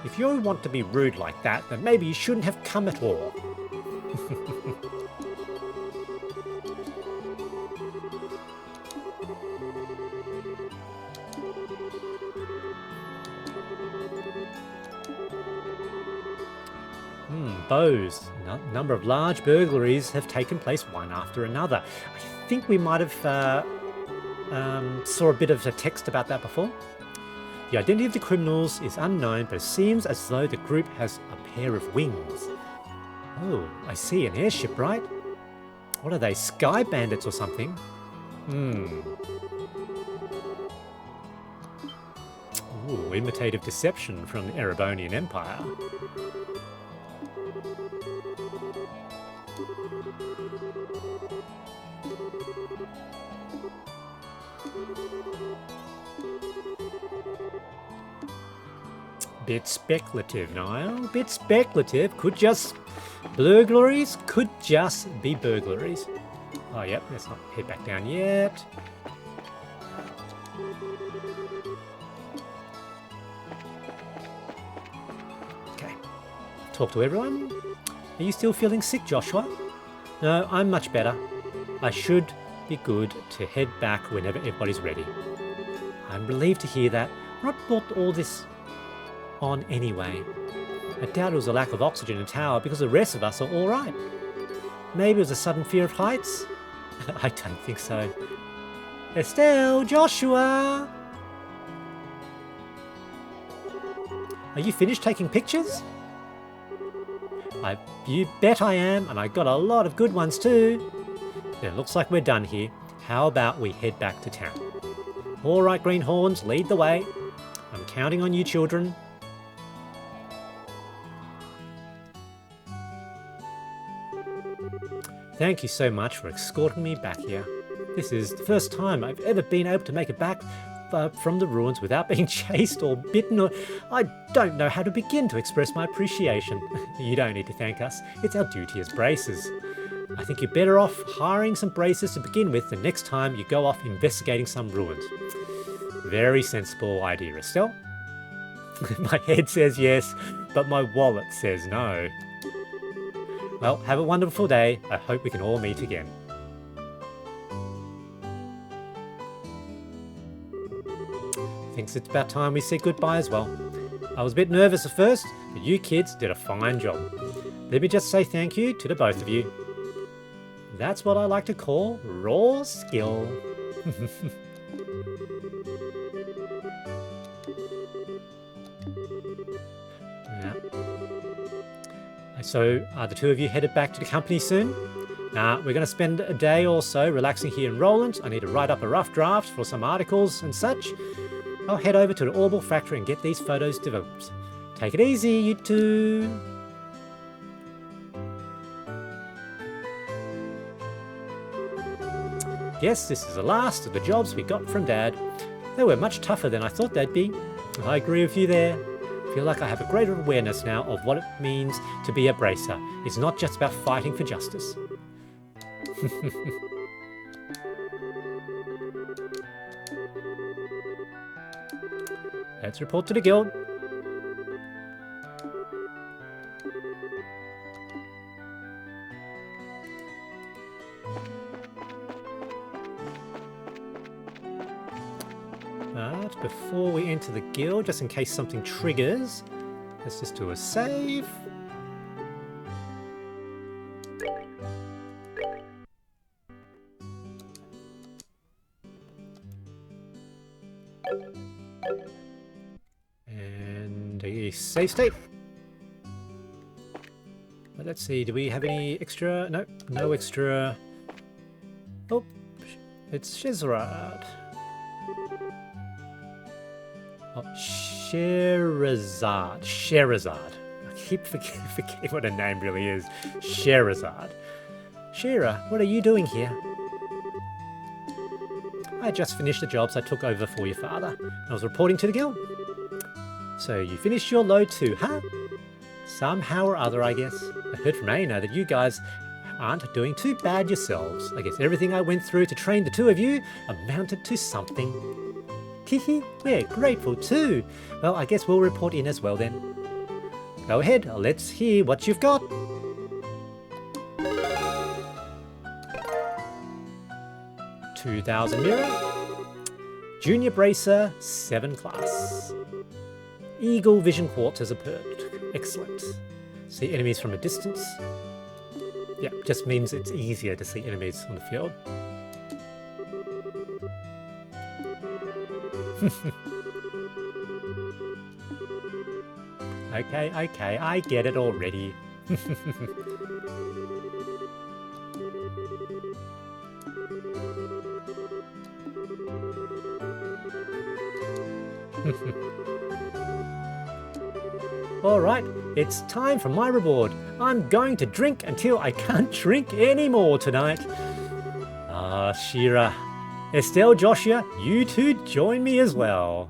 If you want to be rude like that, then maybe you shouldn't have come at all. Bows. Number of large burglaries have taken place one after another. I think we might have saw a bit of a text about that before. The identity of the criminals is unknown, but it seems as though the group has a pair of wings. Oh, I see, an airship, right? What are they, Sky Bandits or something? Ooh, imitative deception from the Erebonian Empire. Bit speculative, Niall. Bit speculative. Burglaries could just be burglaries. Oh, yep, let's not head back down yet. Okay. Talk to everyone. Are you still feeling sick, Joshua? No, I'm much better. I should be good to head back whenever everybody's ready. I'm relieved to hear that. What brought all this on anyway? I doubt it was a lack of oxygen in the tower because the rest of us are all right. Maybe it was a sudden fear of heights? I don't think so. Estelle, Joshua! Are you finished taking pictures? You bet I am, and I got a lot of good ones too. Then it looks like we're done here. How about we head back to town? All right, greenhorns, lead the way. I'm counting on you, children. Thank you so much for escorting me back here. This is the first time I've ever been able to make it back from the ruins without being chased or bitten, or I don't know how to begin to express my appreciation. You don't need to thank us. It's our duty as bracers. I think you're better off hiring some bracers to begin with the next time you go off investigating some ruins. Very sensible idea, Estelle. My head says yes, but my wallet says no. Well, have a wonderful day. I hope we can all meet again. Thinks it's about time we say goodbye as well. I was a bit nervous at first, but you kids did a fine job. Let me just say thank you to the both of you. That's what I like to call raw skill. Yeah. So are the two of you headed back to the company soon? We're going to spend a day or so relaxing here in Roland. I need to write up a rough draft for some articles and such. I'll head over to the Orbital factory and get these photos developed. Take it easy, you two. Guess this is the last of the jobs we got from Dad. They were much tougher than I thought they'd be. I agree with you there. I feel like I have a greater awareness now of what it means to be a bracer. It's not just about fighting for justice. Let's report to the guild. But before we enter the guild, just in case something triggers, let's just do a save. And a save state. But let's see, do we have any extra? Nope, no extra. Oh, it's Shizrad. Oh, Sherazad. I keep forgetting what her name really is. Sherazad. Shira, what are you doing here? I just finished the jobs I took over for your father. I was reporting to the guild. So you finished your load too, huh? Somehow or other, I guess. I heard from Aina that you guys aren't doing too bad yourselves. I guess everything I went through to train the two of you amounted to something. Hihi, we're grateful too. Well, I guess we'll report in as well then. Go ahead, let's hear what you've got. $2,000 mirror. Junior bracer, 7 class. Eagle vision quartz as a perk. Excellent. See enemies from a distance. Yeah, just means it's easier to see enemies on the field. Okay, I get it already. Alright, it's time for my reward. I'm going to drink until I can't drink anymore tonight. Ah, Shira. Estelle, Joshua, you two join me as well.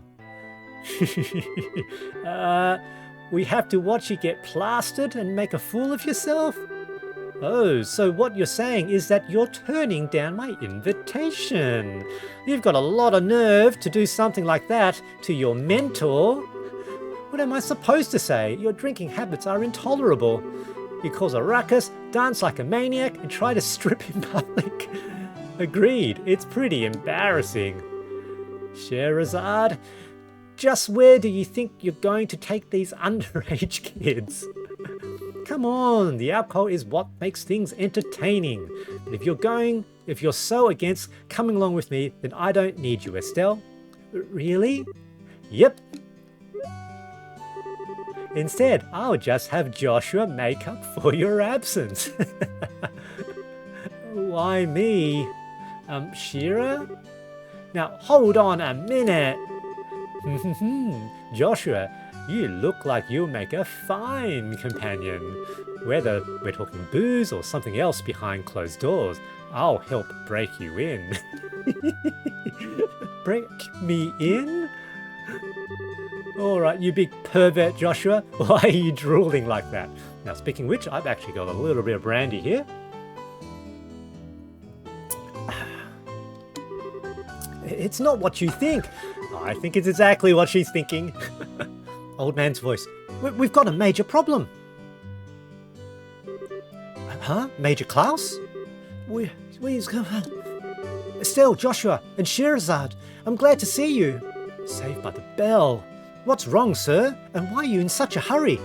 We have to watch you get plastered and make a fool of yourself? Oh, so what you're saying is that you're turning down my invitation. You've got a lot of nerve to do something like that to your mentor. What am I supposed to say? Your drinking habits are intolerable. You cause a ruckus, dance like a maniac, and try to strip in public. Agreed, it's pretty embarrassing. Sherazad, just where do you think you're going to take these underage kids? Come on, the alcohol is what makes things entertaining. But if you're so against coming along with me, then I don't need you, Estelle. Really? Yep. Instead, I'll just have Joshua make up for your absence. Why me? Shira? Now, hold on a minute. Joshua, you look like you'll make a fine companion. Whether we're talking booze or something else behind closed doors, I'll help break you in. Break me in? Alright, you big pervert, Joshua. Why are you drooling like that? Now, speaking of which, I've actually got a little bit of brandy here. It's not what you think. I think it's exactly what she's thinking. Old man's voice. We've got a major problem. Huh? Major Klaus? Estelle, Joshua, and Sherazad. I'm glad to see you. Saved by the bell. What's wrong, sir? And why are you in such a hurry?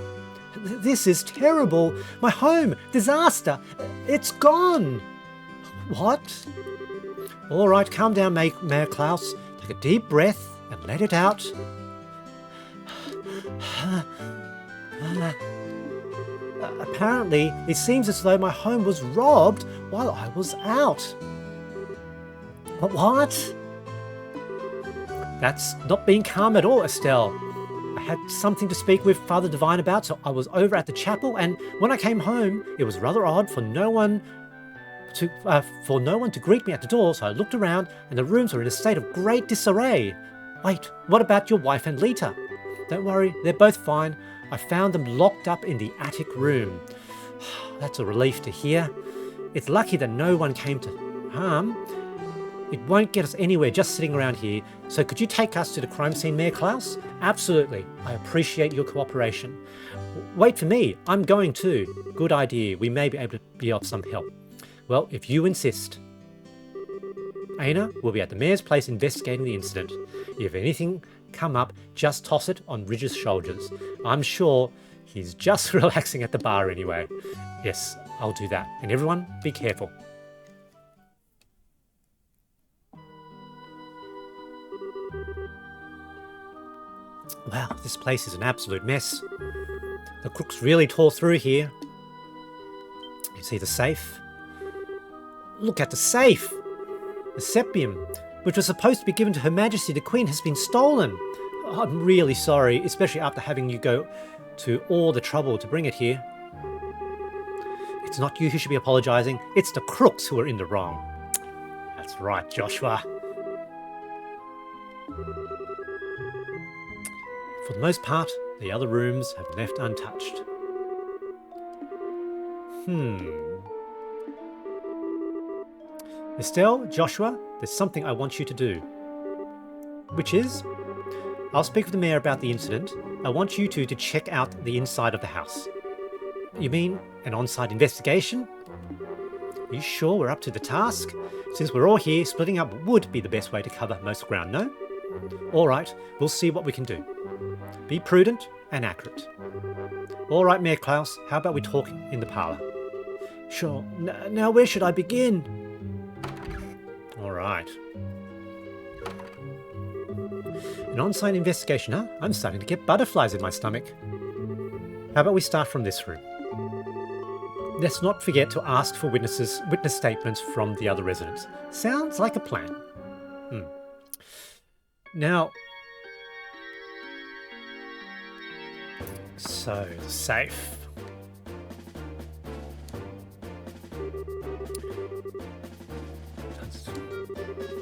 This is terrible. My home. Disaster. It's gone. What? All right, calm down, Mayor Klaus. Take a deep breath and let it out. Apparently, it seems as though my home was robbed while I was out. What? That's not being calm at all, Estelle. I had something to speak with Father Divine about, so I was over at the chapel, and when I came home, it was rather odd for no one to greet me at the door, so I looked around, and the rooms were in a state of great disarray. Wait, what about your wife and Lita? Don't worry, they're both fine. I found them locked up in the attic room. That's a relief to hear. It's lucky that no one came to harm. It won't get us anywhere just sitting around here, so could you take us to the crime scene, Mayor Klaus? Absolutely. I appreciate your cooperation. Wait for me. I'm going too. Good idea. We may be able to be of some help. Well, if you insist. Aina will be at the mayor's place investigating the incident. If anything come up, just toss it on Ridge's shoulders. I'm sure he's just relaxing at the bar anyway. Yes, I'll do that. And everyone, be careful. Wow, this place is an absolute mess. The crooks really tore through here. You see the safe? Look at the safe! The sepium, which was supposed to be given to Her Majesty the Queen, has been stolen. I'm really sorry, especially after having you go to all the trouble to bring it here. It's not you who should be apologising, it's the crooks who are in the wrong. That's right, Joshua. For the most part, the other rooms have left untouched. Estelle, Joshua, there's something I want you to do. Which is, I'll speak with the mayor about the incident. I want you two to check out the inside of the house. You mean an on-site investigation? Are you sure we're up to the task? Since we're all here, splitting up would be the best way to cover most ground, no? Alright, we'll see what we can do. Be prudent and accurate. Alright, Mayor Klaus, how about we talk in the parlour? Sure. Now where should I begin? Alright. An on-site investigation, huh? I'm starting to get butterflies in my stomach. How about we start from this room? Let's not forget to ask for witness statements from the other residents. Sounds like a plan. Now, so the safe.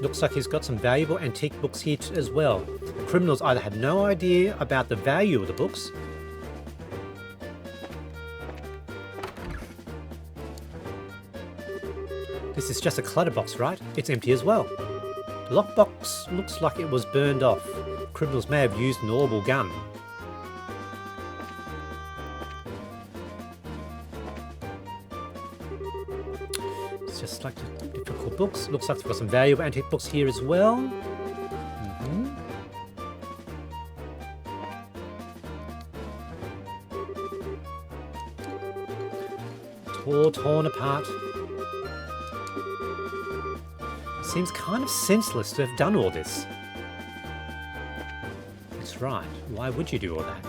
Looks like he's got some valuable antique books here as well. The criminals either had no idea about the value of the books, this is just a clutter box, right? It's empty as well. The lockbox looks like it was burned off. Criminals may have used an audible gun. It's just like the difficult books. Looks like we've got some valuable antique books here as well. Torn apart. Seems kind of senseless to have done all this. That's right. Why would you do all that?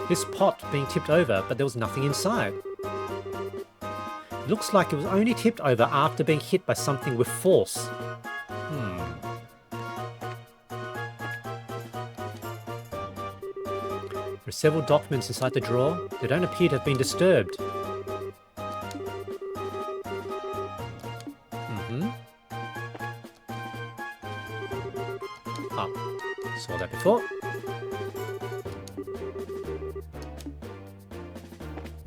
This pot being tipped over, but there was nothing inside. It looks like it was only tipped over after being hit by something with force. There are several documents inside the drawer. They don't appear to have been disturbed. Saw that before.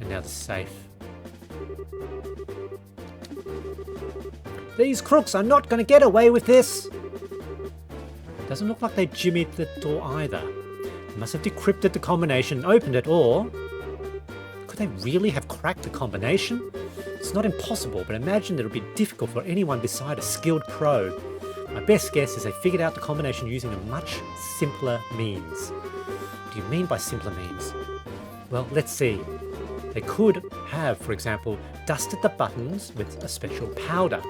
And now the safe. These crooks are not going to get away with this! Doesn't look like they jimmied the door either. They must have decrypted the combination and opened it, or... could they really have cracked the combination? It's not impossible, but imagine that it would be difficult for anyone beside a skilled pro. My best guess is they figured out the combination using a much simpler means. What do you mean by simpler means? Well, let's see. They could have, for example, dusted the buttons with a special powder.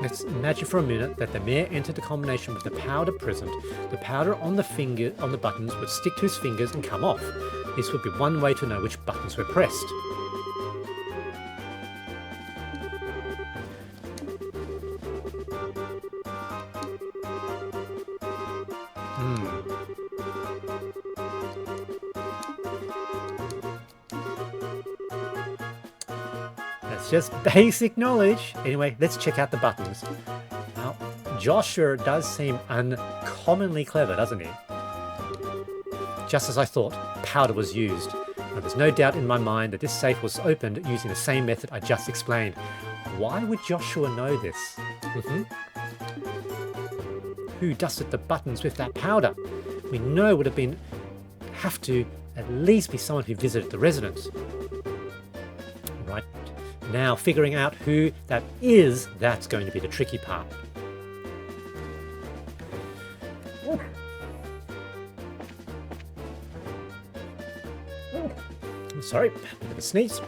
Let's imagine for a minute that the mayor entered the combination with the powder present. The powder on the buttons would stick to his fingers and come off. This would be one way to know which buttons were pressed. That's just basic knowledge. Anyway, let's check out the buttons. Now, Joshua does seem uncommonly clever, doesn't he? Just as I thought, powder was used. Now, there's no doubt in my mind that this safe was opened using the same method I just explained. Why would Joshua know this? Who dusted the buttons with that powder? We know it would have to at least be someone who visited the residence. Right now, figuring out who that is, that's going to be the tricky part. I'm sorry, a bit of a sneeze.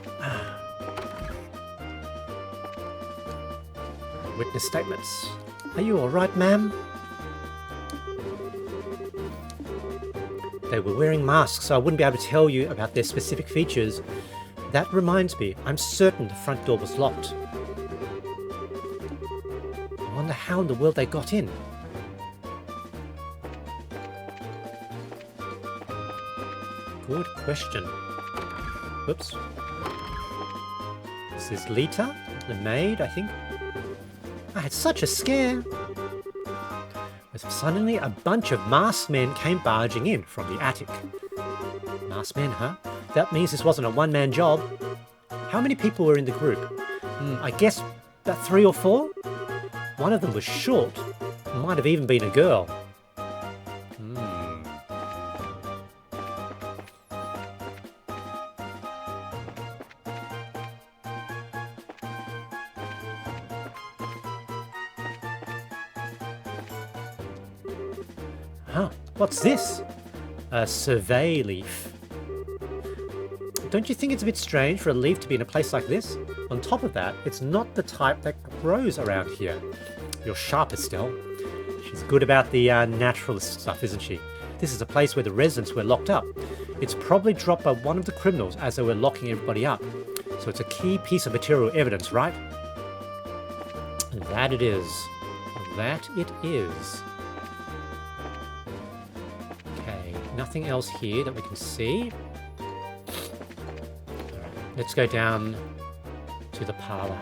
Witness statements. Are you all right, ma'am? They were wearing masks, so I wouldn't be able to tell you about their specific features. That reminds me, I'm certain the front door was locked. I wonder how in the world they got in. Good question. Whoops. This is Lita, the maid, I think. I had such a scare. Suddenly, a bunch of masked men came barging in from the attic. Masked men, huh? That means this wasn't a one-man job. How many people were in the group? I guess about 3 or 4? One of them was short. Might have even been a girl. Huh, what's this? A survey leaf. Don't you think it's a bit strange for a leaf to be in a place like this? On top of that, it's not the type that grows around here. You're sharp, Estelle. She's good about the naturalist stuff, isn't she? This is a place where the residents were locked up. It's probably dropped by one of the criminals as they were locking everybody up. So it's a key piece of material evidence, right? And that it is. That it is. Nothing else here that we can see. Alright, let's go down to the parlour.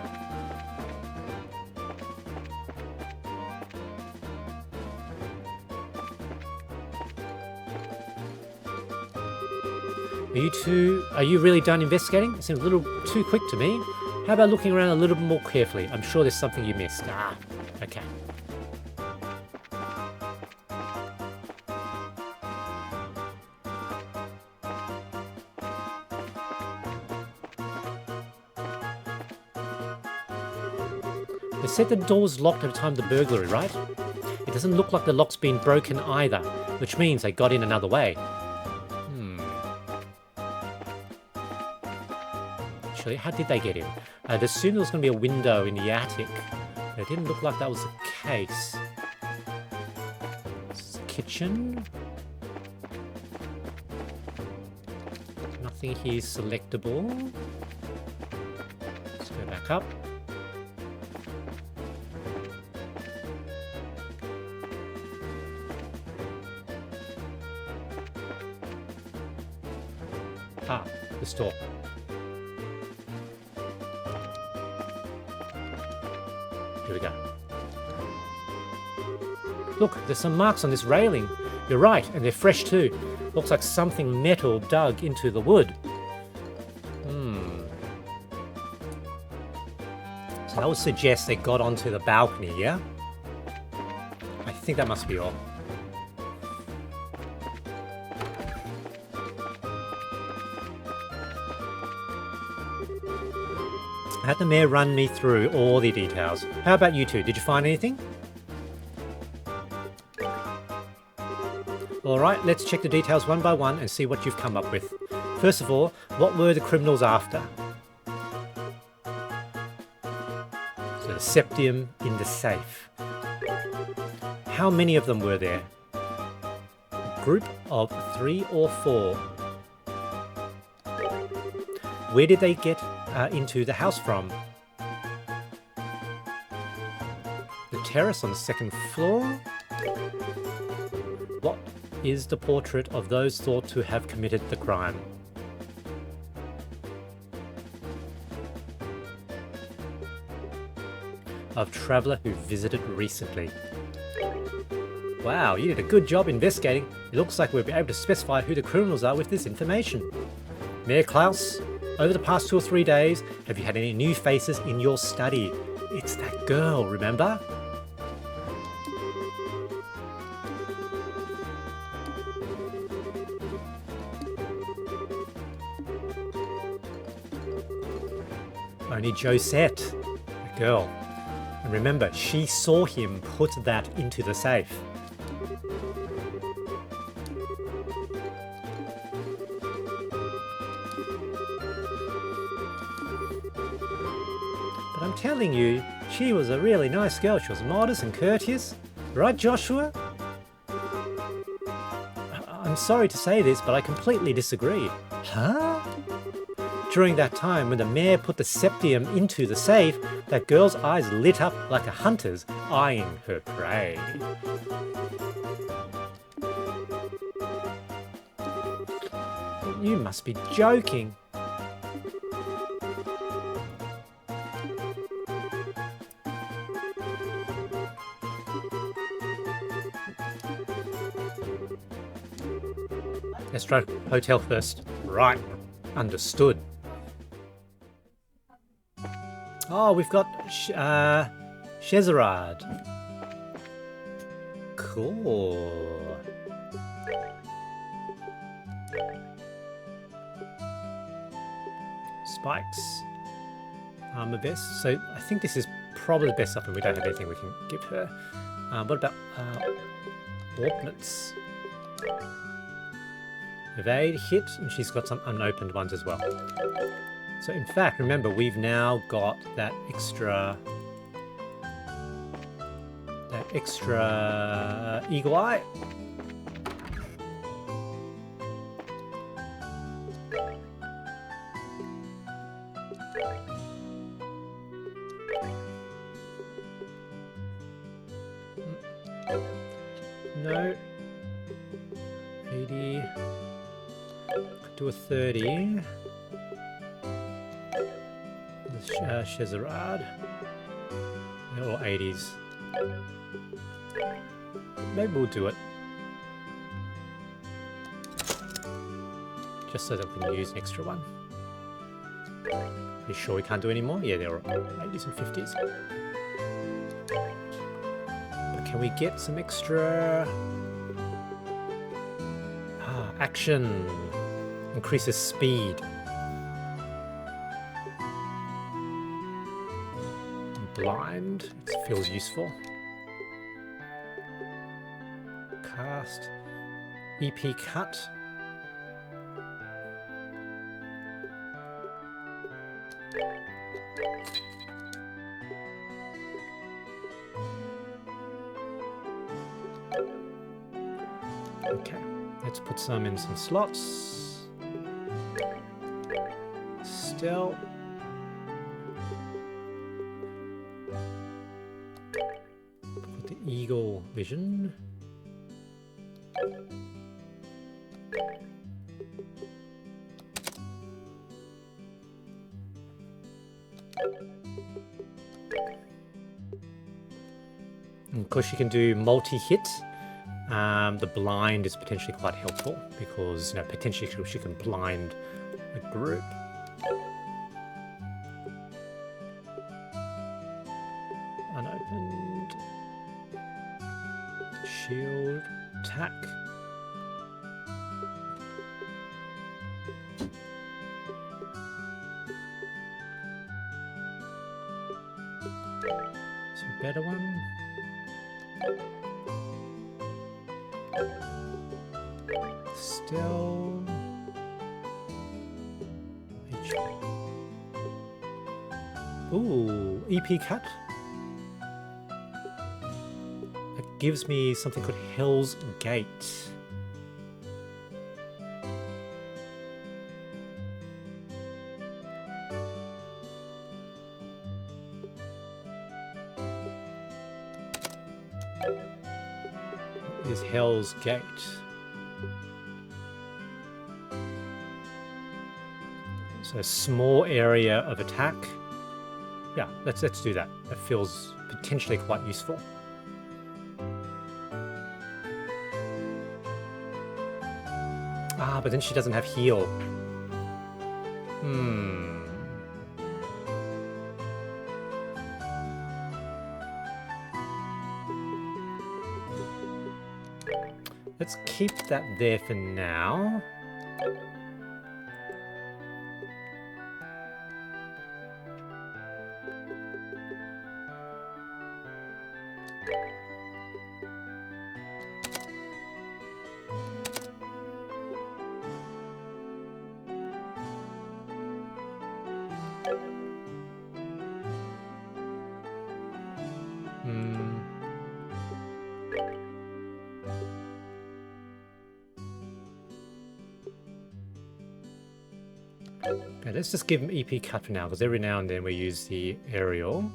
Are you really done investigating? It seems a little too quick to me. How about looking around a little more carefully? I'm sure there's something you missed. Okay. They said the door was locked at the time of the burglary, right? It doesn't look like the lock's been broken either, which means they got in another way. Actually, how did they get in? I'd assumed there was going to be a window in the attic. It didn't look like that was the case. This is the kitchen. Nothing here is selectable. Let's go back up. The store. Here we go. Look, there's some marks on this railing. You're right, and they're fresh too. Looks like something metal dug into the wood. So that would suggest they got onto the balcony, yeah? I think that must be all. I had the mayor run me through all the details. How about you two? Did you find anything? Alright, let's check the details one by one and see what you've come up with. First of all, what were the criminals after? So the septium in the safe. How many of them were there? A group of 3 or 4. Where did they get into the house from? The terrace on the 2nd floor? What is the portrait of those thought to have committed the crime? Of traveller who visited recently. Wow, you did a good job investigating. It looks like we'll be able to specify who the criminals are with this information. Mayor Klaus, over the past 2 or 3 days, have you had any new faces in your study? It's that girl, remember? Only Josette, the girl. And remember, she saw him put that into the safe. But I'm telling you, she was a really nice girl. She was modest and courteous. Right, Joshua? I'm sorry to say this, but I completely disagree. Huh? During that time, when the mayor put the septium into the safe, that girl's eyes lit up like a hunter's, eyeing her prey. You must be joking. Let's try hotel first. Right. Understood. Oh, we've got Scheserad. Cool. Spikes. Armor vest. So I think this is probably the best stuff, and we don't have anything we can give her. What about ordnance? Evade, hit, and she's got some unopened ones as well. So in fact, remember, we've now got that extra eagle eye. No. 80. Could do a 30. Scheserad. They're all 80s. Maybe we'll do it. Just so that we can use an extra one. Are you sure we can't do any more? Yeah, they're all 80s and 50s. But can we get some extra... action. Increases speed. Blind. It feels useful. Cast. EP cut. Okay, let's put some in some slots. Still. Put the eagle vision. And of course you can do multi-hit. The blind is potentially quite helpful because, you know, potentially she can blind a group. Unopened. Shield. Attack. So a better one. Still. Ooh, EP cut. That gives me something called Hell's Gate. Is Hell's Gate. So a small area of attack. Yeah, let's do that. That feels potentially quite useful. Ah, but then she doesn't have heal. Let's keep that there for now. Okay, let's just give him EP cut for now, because every now and then we use the aerial.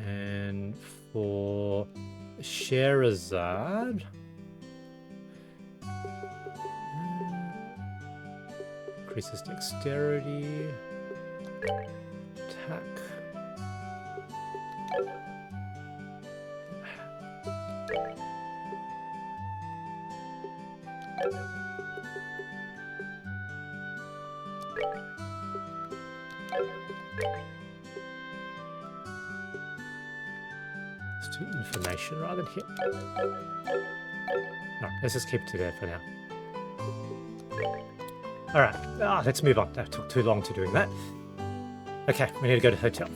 And for Sherazade, increases dexterity, attack. Let's do information rather than hit. No, let's just keep it to there for now. Alright, let's move on. That took too long to doing that. Okay, we need to go to the hotel.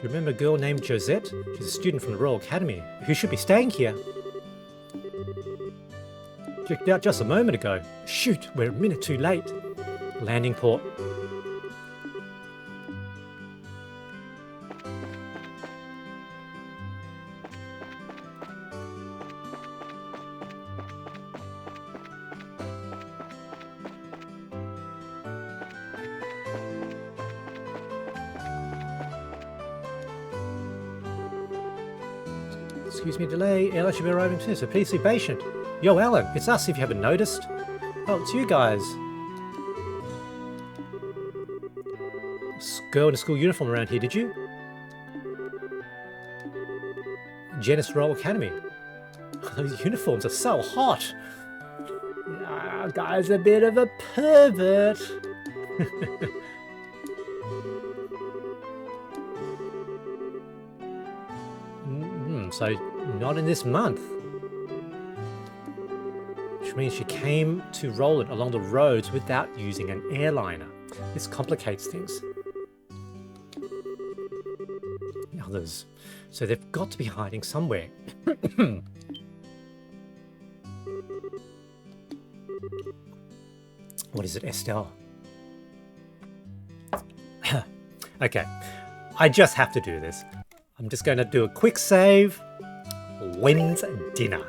Remember a girl named Josette? She's a student from the Royal Academy who should be staying here. Checked out just a moment ago. Shoot, we're a minute too late. Landing port. Excuse me, delay. Ella should be arriving soon, so please be patient. Yo, Alan, it's us if you haven't noticed. Oh, it's you guys. Girl in a school uniform around here, did you? Janice Royal Academy. Those uniforms are so hot. Guy's a bit of a pervert. So, not in this month. Which means she came to Roland along the roads without using an airliner. This complicates things. The others. So they've got to be hiding somewhere. What is it, Estelle? Okay, I just have to do this. I'm just going to do a quick save. When's dinner?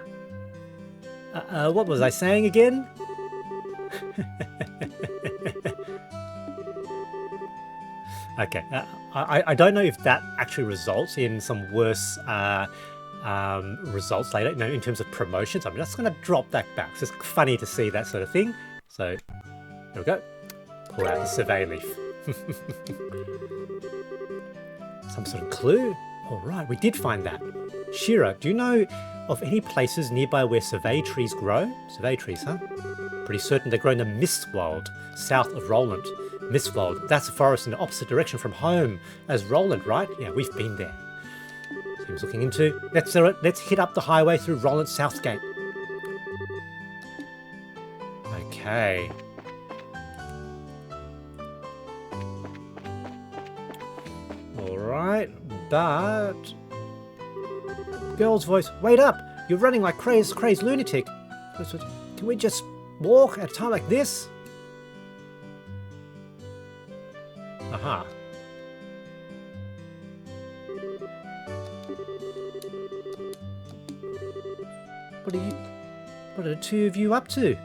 What was I saying again? Okay, I don't know if that actually results in some worse results later, in terms of promotions. I'm just going to drop that back. It's just funny to see that sort of thing. So, there we go. Pull out the survey leaf. Some sort of clue? All right, we did find that. Shira, do you know of any places nearby where survey trees grow? Survey trees, huh? Pretty certain they grow in the Mistwald, south of Roland. Mistwald, that's a forest in the opposite direction from home as Roland, right? Yeah, we've been there. Seems looking into. Let's hit up the highway through Roland's South Gate. Okay. Alright, but... Girl's voice, wait up! You're running like crazed lunatic. Can we just walk at a time like this? Aha. What are the two of you up to?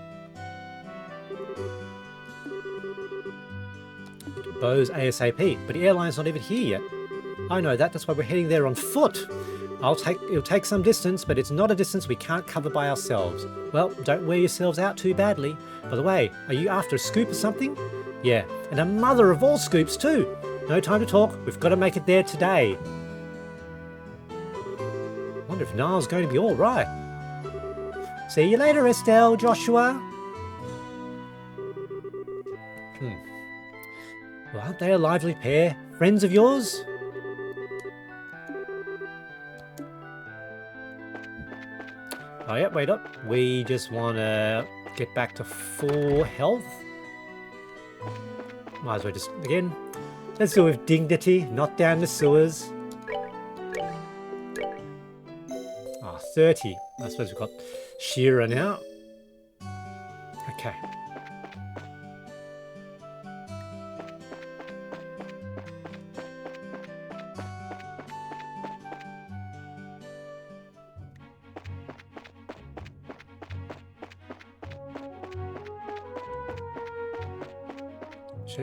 Bo's ASAP, but the airline's not even here yet. I know that, that's why we're heading there on foot. It'll take some distance, but it's not a distance we can't cover by ourselves. Well, don't wear yourselves out too badly. By the way, are you after a scoop or something? Yeah, and a mother of all scoops too. No time to talk, we've got to make it there today. Wonder if Niall's going to be alright. See you later, Estelle, Joshua. Well, aren't they a lively pair? Friends of yours? Oh yeah, wait up. We just want to get back to full health. Might as well just, again, let's go with dignity, not down the sewers. Ah, 30. I suppose we've got Shearer now. Okay.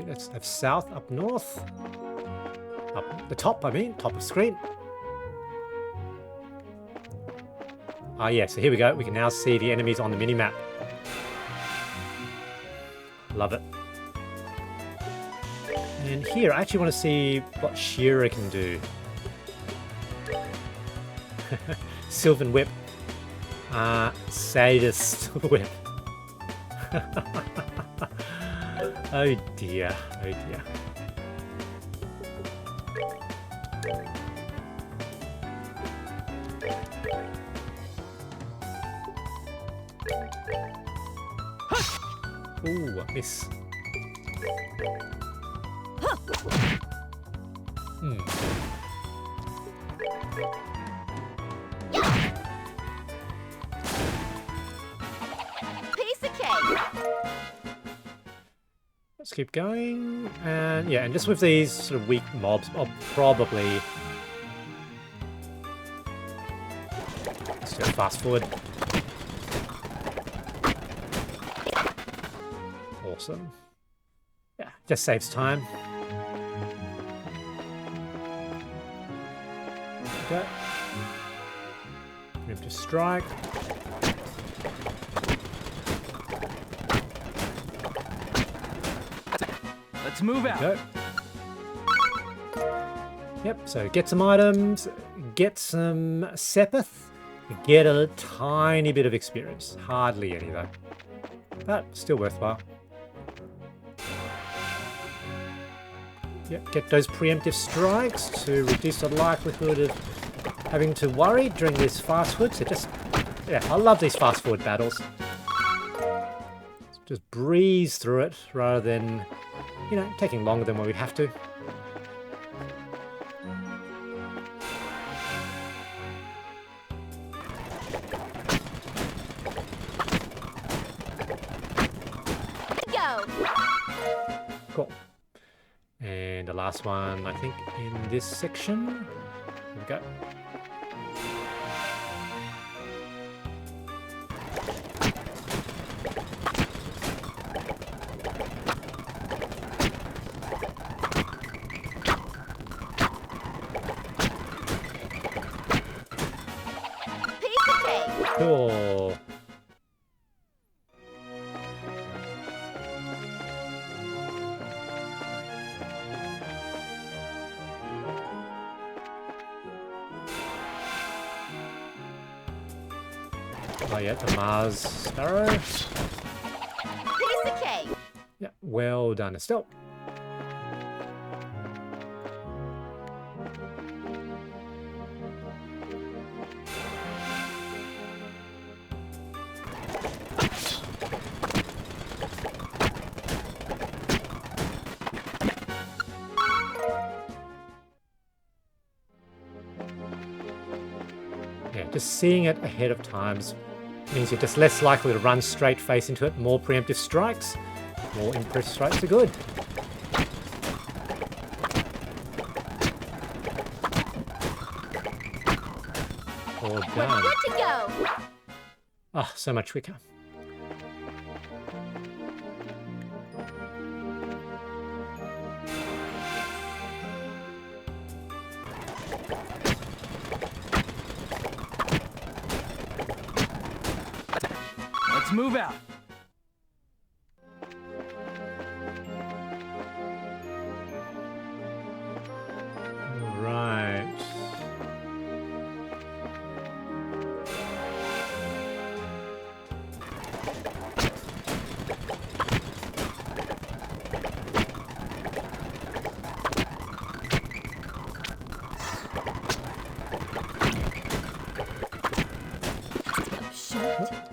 Let's have south, up north. Up the top, I mean, top of screen. Ah, yeah, so here we go. We can now see the enemies on the minimap. Love it. And here, I actually want to see what Shearer can do. Sylvan Whip. Sadist Whip. Oh dear, oh dear. Ooh, I miss. Piece of cake. Let's keep going, and yeah, and just with these sort of weak mobs, I'll probably let's go fast forward. Awesome. Yeah, just saves time. Okay. Move to strike. Let's move out. Go. Yep, so get some items, get some Sepith, get a tiny bit of experience. Hardly any though. But still worthwhile. Yep, get those preemptive strikes to reduce the likelihood of having to worry during this fast forward. So just, yeah, I love these fast forward battles. Just breeze through it rather than, you know, taking longer than what we'd have to. Go. Cool. And the last one, I think, in this section. Here we go. Piece of cake. Cool. Oh yeah, the Mars Sparrow. Piece of cake. Yeah, well done, Estelle. Just seeing it ahead of times means you're just less likely to run straight face into it. More preemptive strikes. More impulse strikes are good. All done. Good to go. Oh, so much quicker. Let's move out. All right.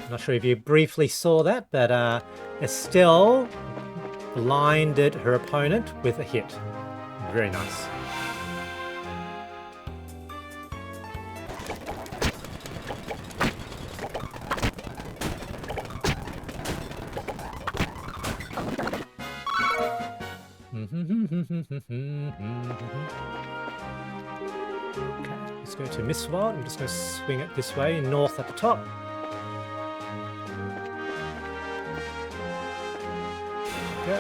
Not sure if you briefly saw that, but Estelle blinded her opponent with a hit. Very nice. Okay, let's go to Mistwald. I'm just going to swing it this way, north at the top. Go.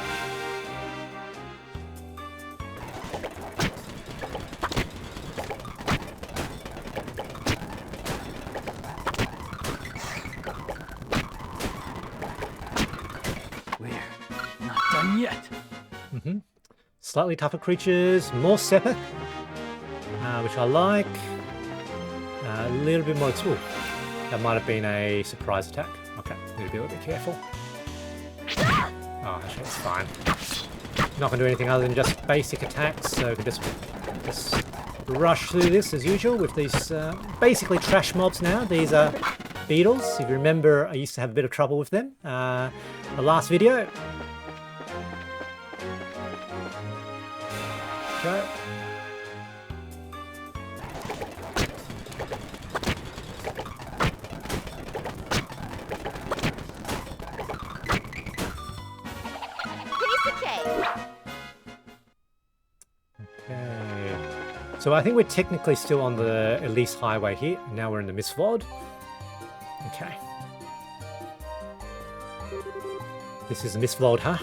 We're not done yet. Slightly tougher creatures, more sepith, which I like. A little bit more. Ooh, that might have been a surprise attack. Okay, need to be a little bit careful. Oh, actually, it's fine. Not going to do anything other than just basic attacks, so we can just rush through this as usual with these basically trash mobs now. These are beetles. If you remember, I used to have a bit of trouble with them. The last video. Go. So I think we're technically still on the Elize Highway here. Now we're in the Mistwald. Okay. This is the Mistwald, huh?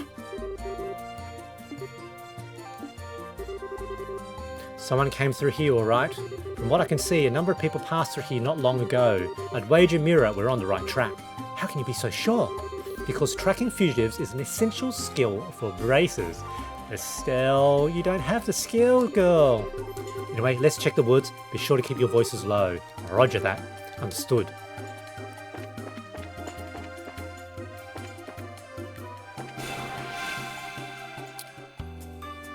Someone came through here, all right. From what I can see, a number of people passed through here not long ago. I'd wager, Mira, we're on the right track. How can you be so sure? Because tracking fugitives is an essential skill for bracers. Estelle, you don't have the skill, girl. Anyway, let's check the woods. Be sure to keep your voices low. Roger that. Understood.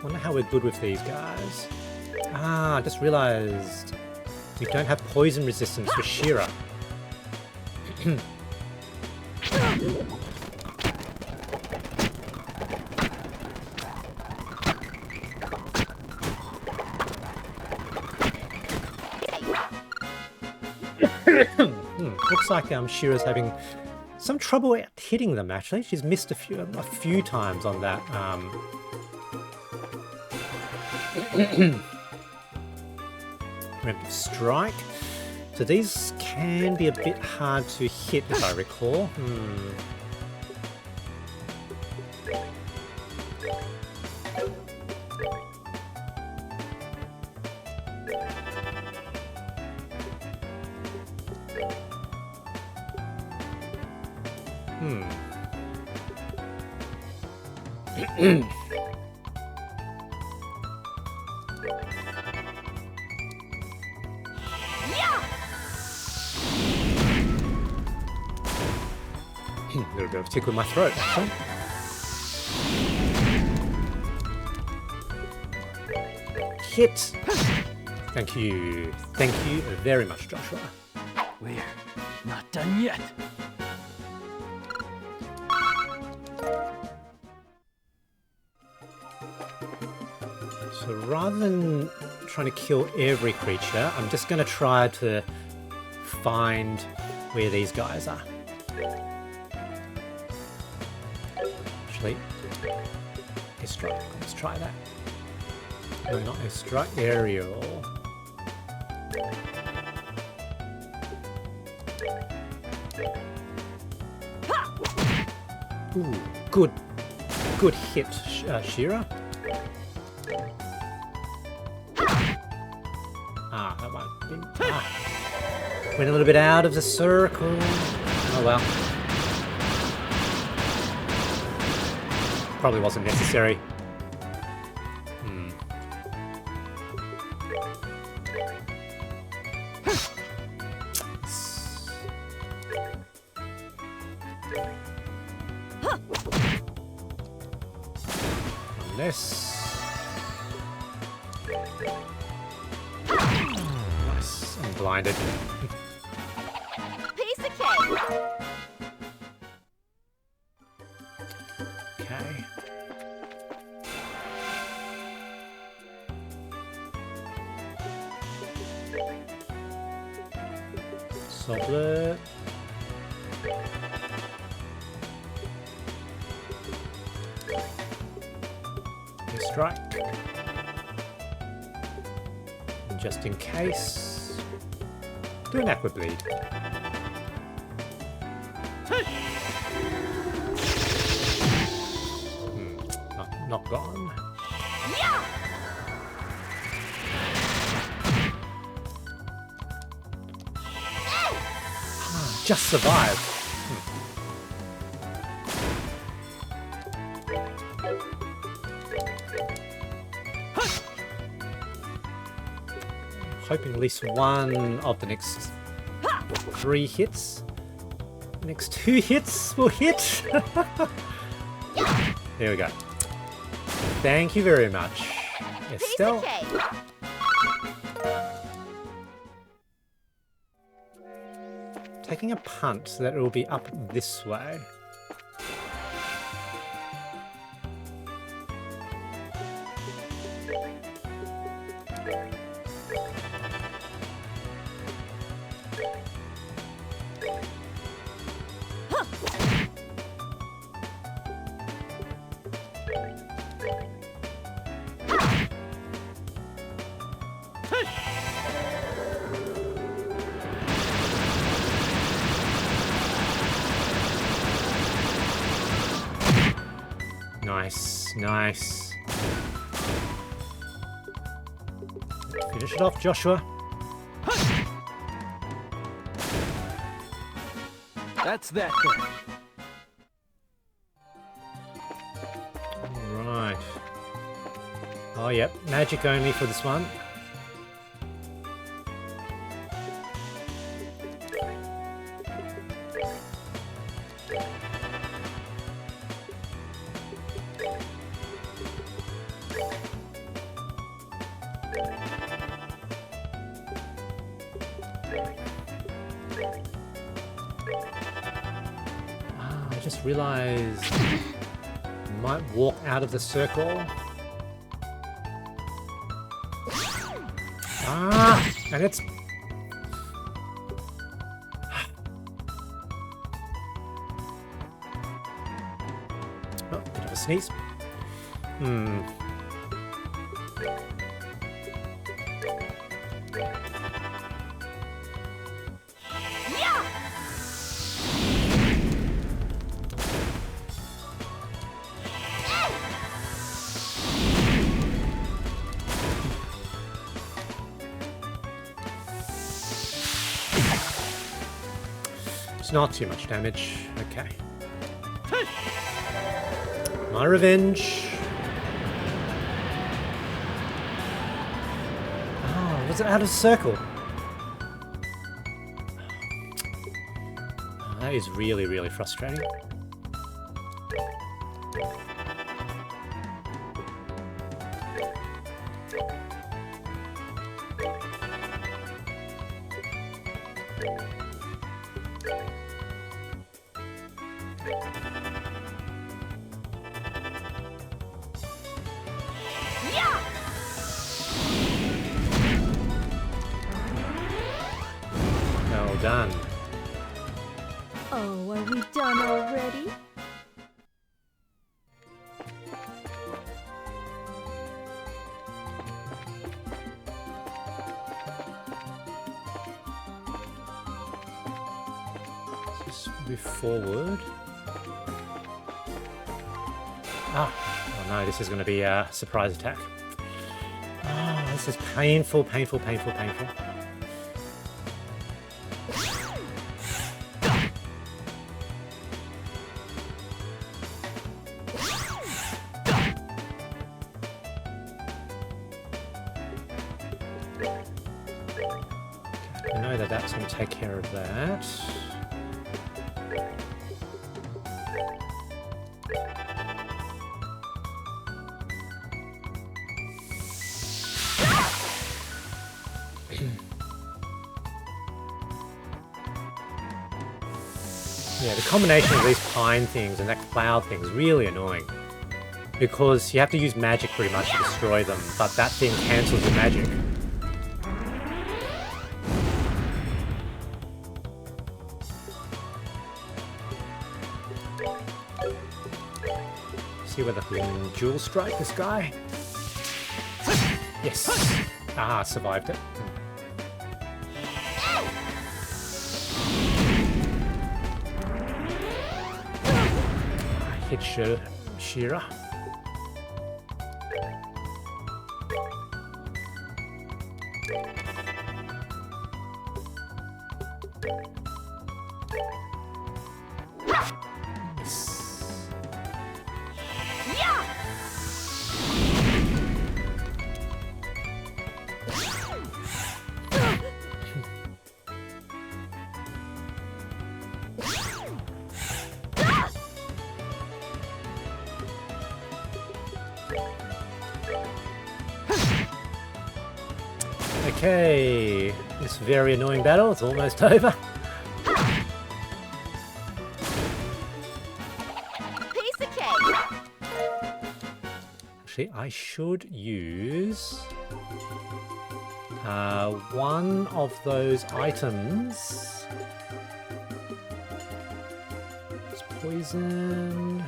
Wonder how we're good with these guys. Ah, I just realized we don't have poison resistance for Shira. Looks like Shira's having some trouble hitting them, actually. She's missed a few times on that. Preemptive strike. So these can be a bit hard to hit, if I recall. A little bit of a tickle in my throat, actually. Hit! Thank you. Thank you very much, Joshua. We're not done yet. So rather than trying to kill every creature, I'm just going to try to find where these guys are. Actually, airstrike. Let's try that. No, not airstrike. Aerial. Ooh, good hit, Shira. Ah, that might have been... Went a little bit out of the circle. Oh well. Probably wasn't necessary. Unless... Nice. I'm blinded. Piece of cake. Okay. Soblet. Strike. And just in case, do an aqua bleed. Not gone. Yeah. Just survived. Hoping at least one of the next 3 hits. The next 2 hits will hit. There we go. Thank you very much, Estelle. Taking a punt so that it will be up this way. Nice, nice. Finish it off, Joshua. That's that then. Alright. Oh, yep. Magic only for this one. I just realized I might walk out of the circle. And it's... Oh, bit of a sneeze. It's not too much damage. Okay. My revenge. Oh, was it out of circle? Oh, that is really, really frustrating. done. Oh, are we done already? Just move forward. Ah, oh no, this is going to be a surprise attack. Oh, this is painful, painful, painful, painful. I know that that's going to take care of that. Yeah, the combination of these pine things and that cloud thing is really annoying. Because you have to use magic pretty much to destroy them, but that thing cancels your magic. See whether we can dual strike this guy. Yes! Ah, survived it. Hit Shira. Okay, this very annoying battle is almost over. Piece of cake. Actually, I should use one of those items. It's poison.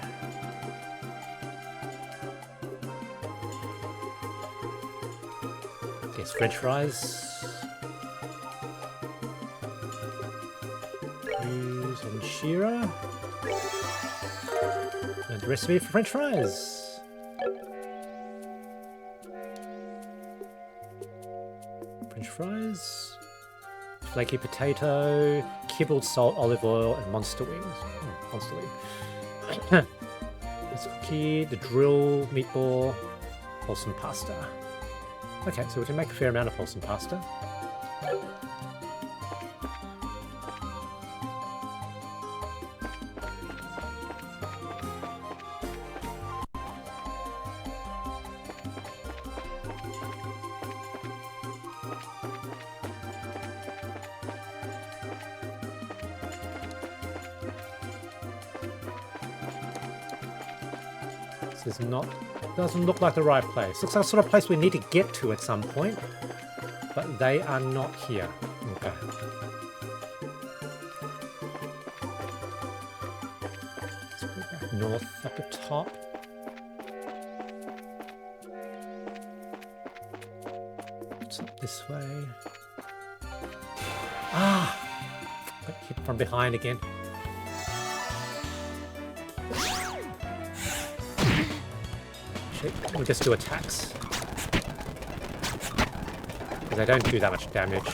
Guess French fries. Use on Shira. And the recipe for French fries. French fries. Flaky potato. Kibbled salt, olive oil, and monster wings. Oh, monster wing. This cookie, the drill, meatball, wholesome pasta. Okay, so we can make a fair amount of wholesome pasta. This is not... doesn't look like the right place. Looks like the sort of place we need to get to at some point. But they are not here. Okay. Let's go back north up the top. What's up this way? Ah! Got hit from behind again. We'll just do attacks. Because they don't do that much damage.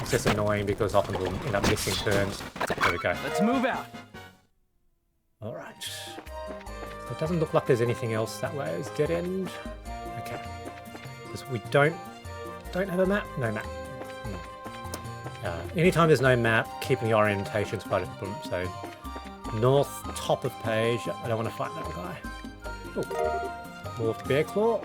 It's just annoying because often we'll end up missing turns. There we go. Let's move out. Alright. So it doesn't look like there's anything else that way. It's dead end. Okay. Because we don't have a map? No map. Anytime there's no map, keeping the orientation is quite important. So north, top of page. I don't want to fight that guy. Oh, morphed bear claw.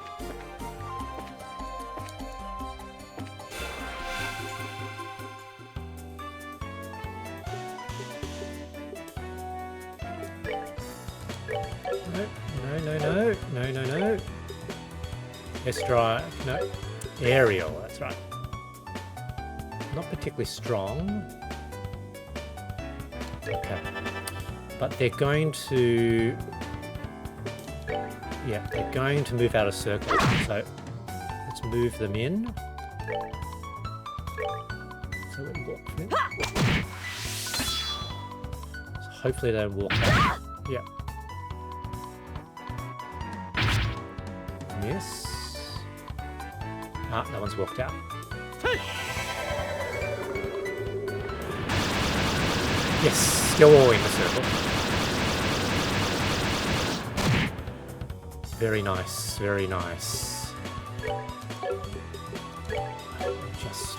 No. S drive. No. Aerial, that's right. Not particularly strong. Okay. But they're going to... Yeah, they're going to move out of circle. So let's move them in. So we walk in. So hopefully they don't walk out. Yeah. Miss. Ah, that one's walked out. Yes, go all in the circle. Very nice, very nice. Just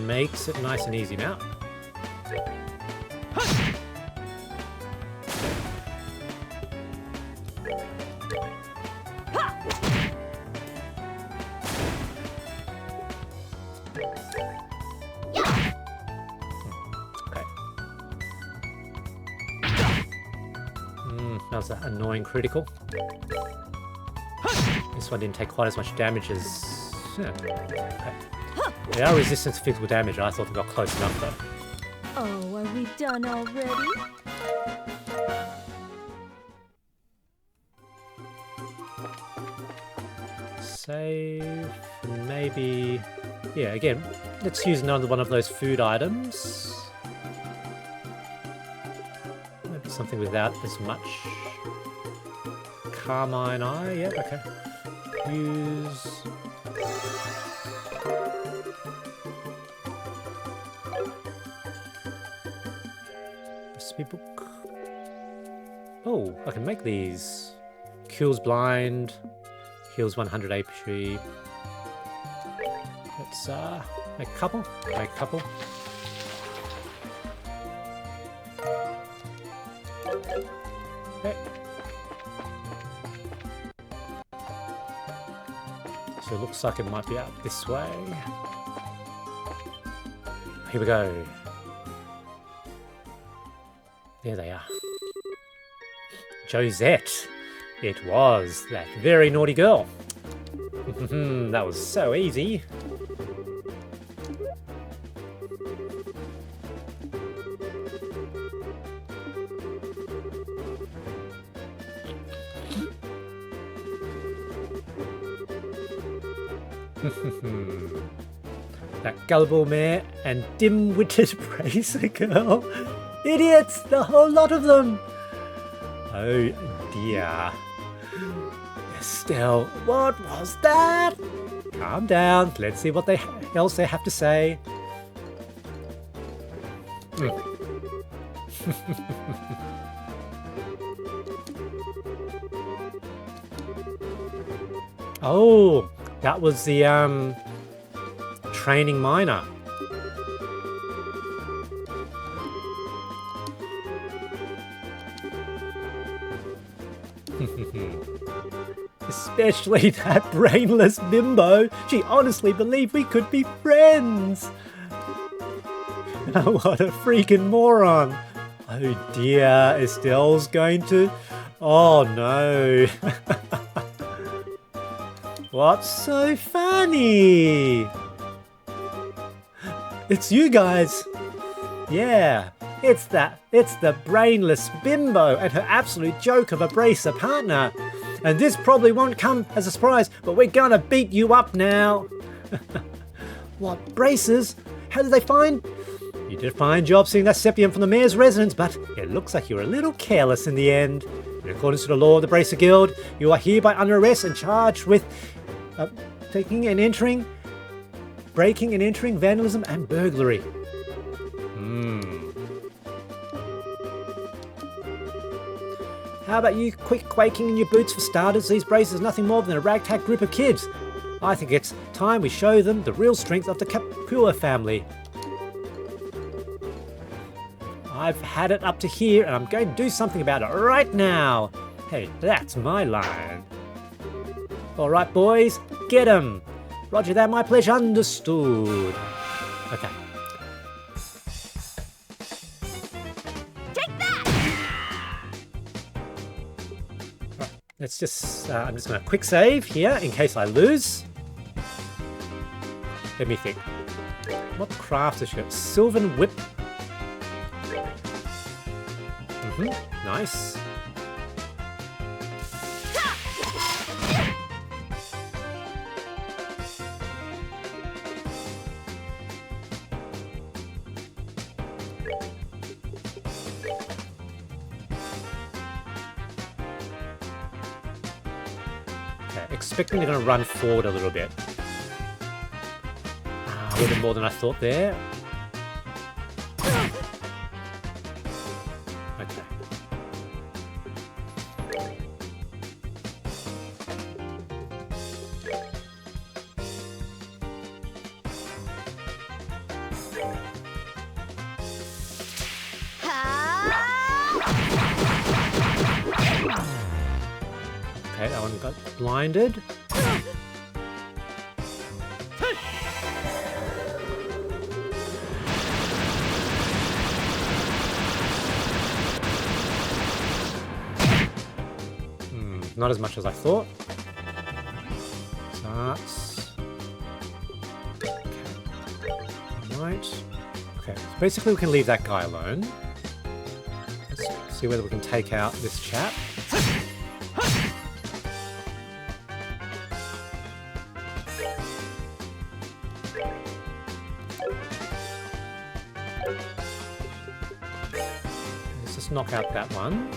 makes it nice and easy now. That was an annoying critical. This one didn't take quite as much damage as... Yeah. Okay. They are resistant to physical damage. I thought they got close enough though. Oh, are we done already? Save... Maybe... Yeah, again, let's use another one of those food items. Maybe something without as much... Carmine eye, yeah, okay. Use... Recipe book. Oh, I can make these. Kills blind, heals 100 HP. Let's make a couple. Make a couple. Okay. So it looks like it might be out this way. Here we go. There they are. Josette. It was that very naughty girl. That was so easy. That gullible mare and dim-witted bracer girl. Idiots! The whole lot of them! Oh dear. Estelle, what was that? Calm down. Let's see what else they have to say. Oh, that was the training miner. Especially that brainless bimbo. She honestly believed we could be friends. What a freaking moron. Oh dear, Estelle's going to... Oh no. What's so funny? It's you guys. Yeah, it's the brainless bimbo and her absolute joke of a bracer partner. And this probably won't come as a surprise, but we're gonna beat you up now. What, braces? How did they find? You did a fine job seeing that Sepium from the mayor's residence, but it looks like you were a little careless in the end. In accordance to the law of the Bracer Guild, you are hereby under arrest and charged with breaking and entering, vandalism, and burglary. How about you quick quaking in your boots for starters? These bracers are nothing more than a ragtag group of kids. I think it's time we show them the real strength of the Capua family. I've had it up to here and I'm going to do something about it right now. Hey, that's my line. Alright boys, get 'em. Roger that, my pledge understood. Okay. Let's just, I'm just going to quick save here in case I lose. Let me think. What craft has she got? Sylvan Whip. Nice. Okay, expecting they're going to run forward a little bit. A little bit more than I thought there. Okay. Okay, that one got blinded. Not as much as I thought. Starts. Okay. Right. Okay, so basically we can leave that guy alone. Let's see whether we can take out this chap. Let's just knock out that one.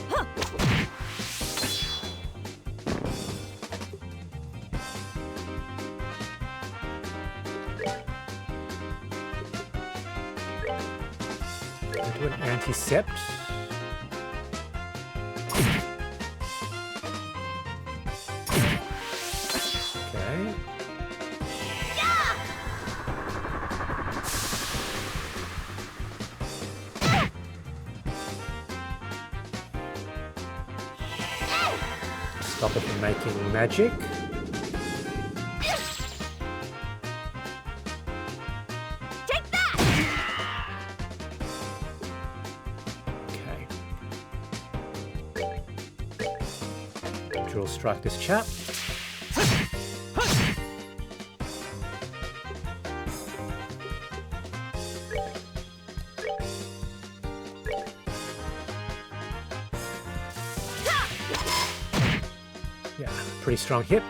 Do an anti-sept. Okay. Stop it from making magic. Drill strike this chap. Yeah, pretty strong hit.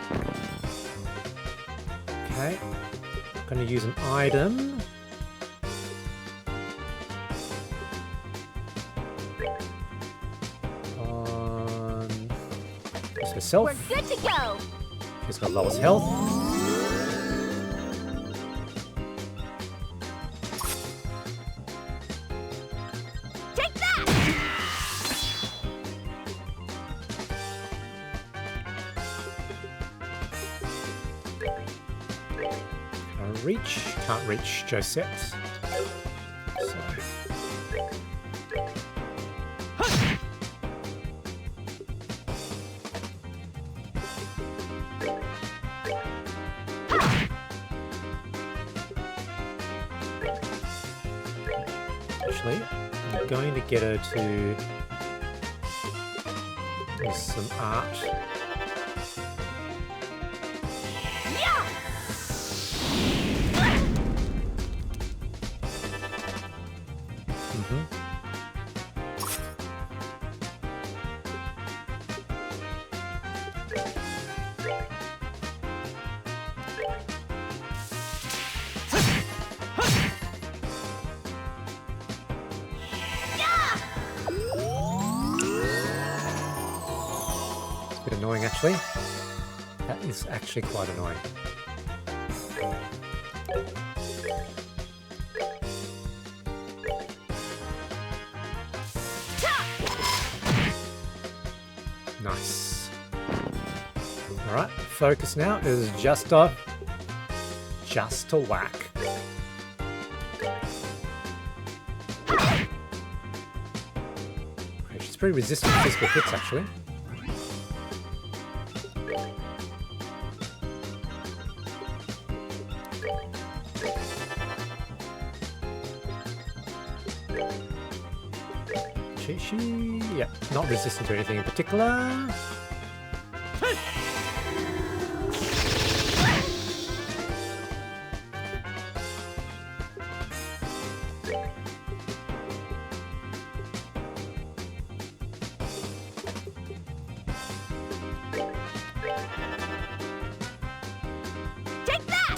Okay, going to use an item. Herself. We're good to go. She's got lowest health. Take that. Can't reach. Can't reach Josette. So. I'm going to get her to do some art. It's a bit annoying actually. That is actually quite annoying. Nice. Alright, focus now is just to whack. Okay, she's pretty resistant to physical hits actually. Yeah, not resistant to anything in particular. Take that!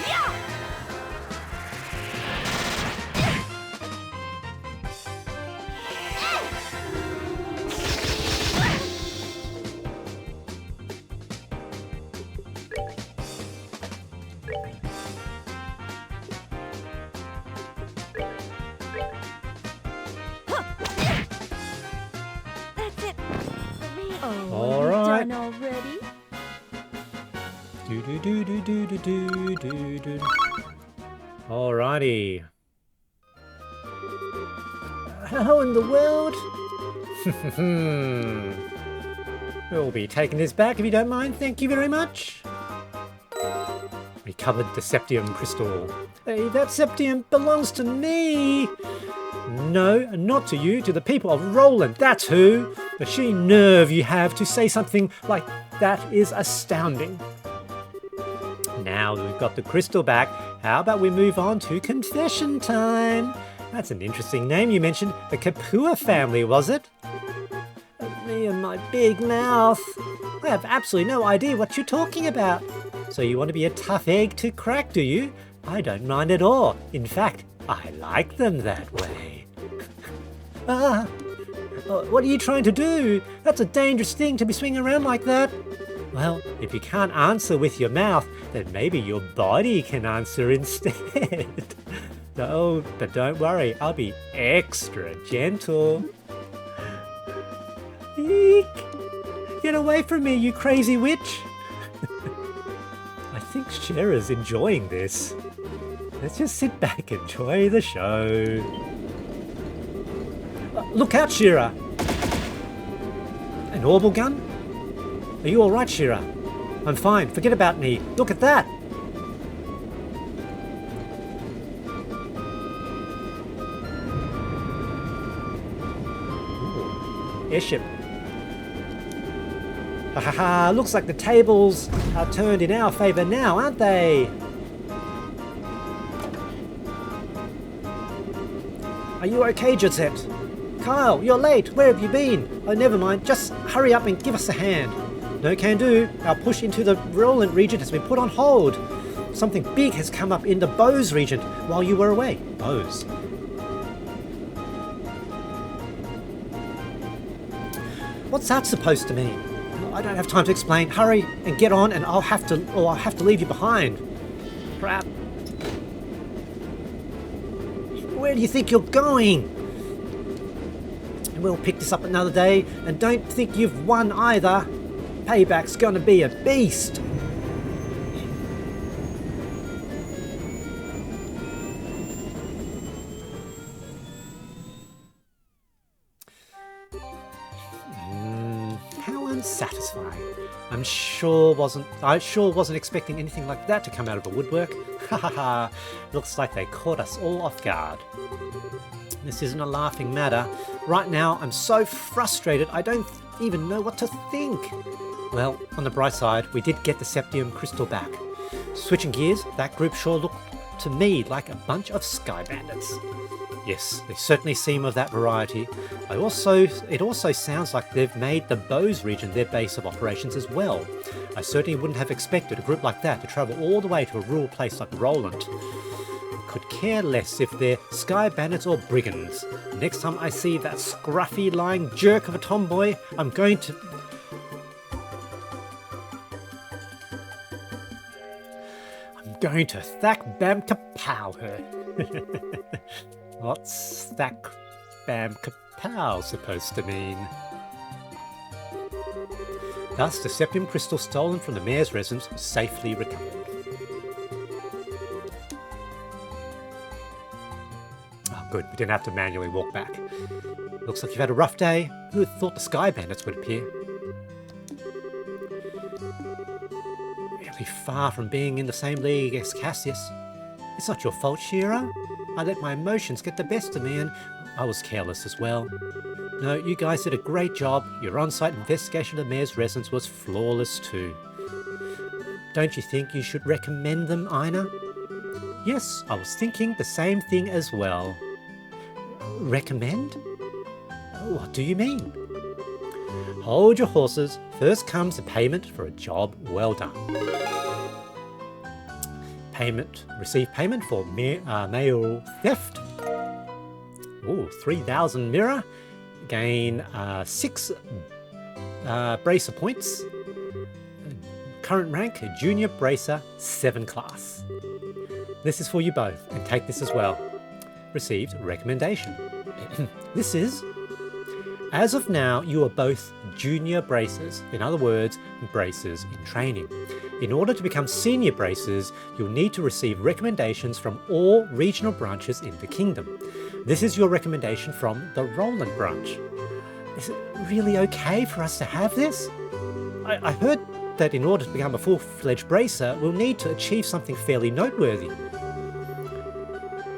Yeah! That's it for me. Oh, All are you right. done already? Do do do do do do do do. Alrighty. How in the world? We'll be taking this back if you don't mind. Thank you very much. Recovered the Septium crystal. Hey, that Septium belongs to me. No, not to you, to the people of Roland. That's who. The sheer nerve you have to say something like that is astounding. Now that we've got the crystal back, how about we move on to confession time? That's an interesting name you mentioned. The Kapua family, was it? Me and my big mouth. I have absolutely no idea what you're talking about. So you want to be a tough egg to crack, do you? I don't mind at all. In fact, I like them that way. What are you trying to do? That's a dangerous thing to be swinging around like that. Well, if you can't answer with your mouth, then maybe your body can answer instead. No, but don't worry, I'll be extra gentle. Eek! Get away from me, you crazy witch! I think Shira's enjoying this. Let's just sit back and enjoy the show. Look out, Shira! An orbital gun? Are you alright, Shira? I'm fine, forget about me. Look at that! Ooh, airship. Ha ha ha, looks like the tables are turned in our favour now, aren't they? Are you okay, Josette? Kyle, you're late. Where have you been? Oh, never mind. Just hurry up and give us a hand. No can do. Our push into the Roland region has been put on hold. Something big has come up in the Bose region while you were away. Bose. What's that supposed to mean? I don't have time to explain. Hurry and get on, and I'll have to leave you behind. Crap. Where do you think you're going? We'll pick this up another day, and don't think you've won either. Payback's gonna be a beast. How unsatisfying. I sure wasn't expecting anything like that to come out of the woodwork. Ha ha ha. Looks like they caught us all off guard. This isn't a laughing matter. Right now, I'm so frustrated I don't even know what to think. Well, on the bright side, we did get the Septium crystal back. Switching gears, that group sure looked to me like a bunch of Sky Bandits. Yes, they certainly seem of that variety. It also sounds like they've made the Bose region their base of operations as well. I certainly wouldn't have expected a group like that to travel all the way to a rural place like Roland. Could care less if they're Sky Bandits or Brigands. Next time I see that scruffy lying jerk of a tomboy, I'm going to thack bam kapow her. What's thack bam kapow supposed to mean? Thus, the Septium crystal stolen from the mayor's residence was safely recovered. Good, we didn't have to manually walk back. Looks like you've had a rough day. Who had thought the Sky Bandits would appear? Really far from being in the same league as Cassius. It's not your fault, Shiro. I let my emotions get the best of me and I was careless as well. No, you guys did a great job. Your on-site investigation of the mayor's residence was flawless too. Don't you think you should recommend them, Ina? Yes, I was thinking the same thing as well. Recommend? What do you mean? Hold your horses. First comes the payment for a job well done. Receive payment for Mayoral Theft. Ooh, 3,000 mirror. Gain 6 bracer points. Current rank, Junior Bracer 7 class. This is for you both, and take this as well. Received recommendation. This is, as of now, you are both junior bracers, in other words, bracers in training. In order to become senior bracers, you'll need to receive recommendations from all regional branches in the kingdom. This is your recommendation from the Roland branch. Is it really okay for us to have this? I heard that in order to become a full-fledged bracer, we'll need to achieve something fairly noteworthy.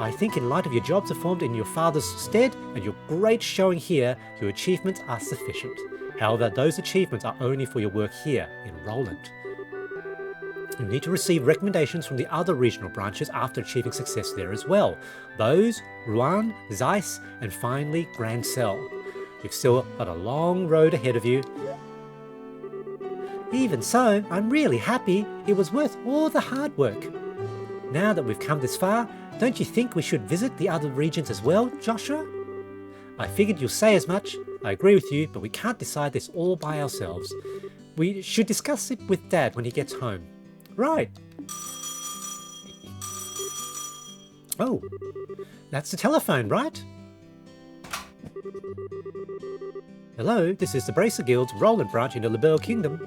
I think in light of your jobs performed in your father's stead and your great showing here, your achievements are sufficient. However, those achievements are only for your work here in Roland. You need to receive recommendations from the other regional branches after achieving success there as well. Bose, Rouen, Zeiss, and finally Grand Cell. You've still got a long road ahead of you. Even so, I'm really happy. It was worth all the hard work. Now that we've come this far, don't you think we should visit the other regions as well, Joshua? I figured you'll say as much. I agree with you, but we can't decide this all by ourselves. We should discuss it with Dad when he gets home. Right. Oh, that's the telephone, right? Hello, this is the Bracer Guild's Roland branch in the Liberl Kingdom.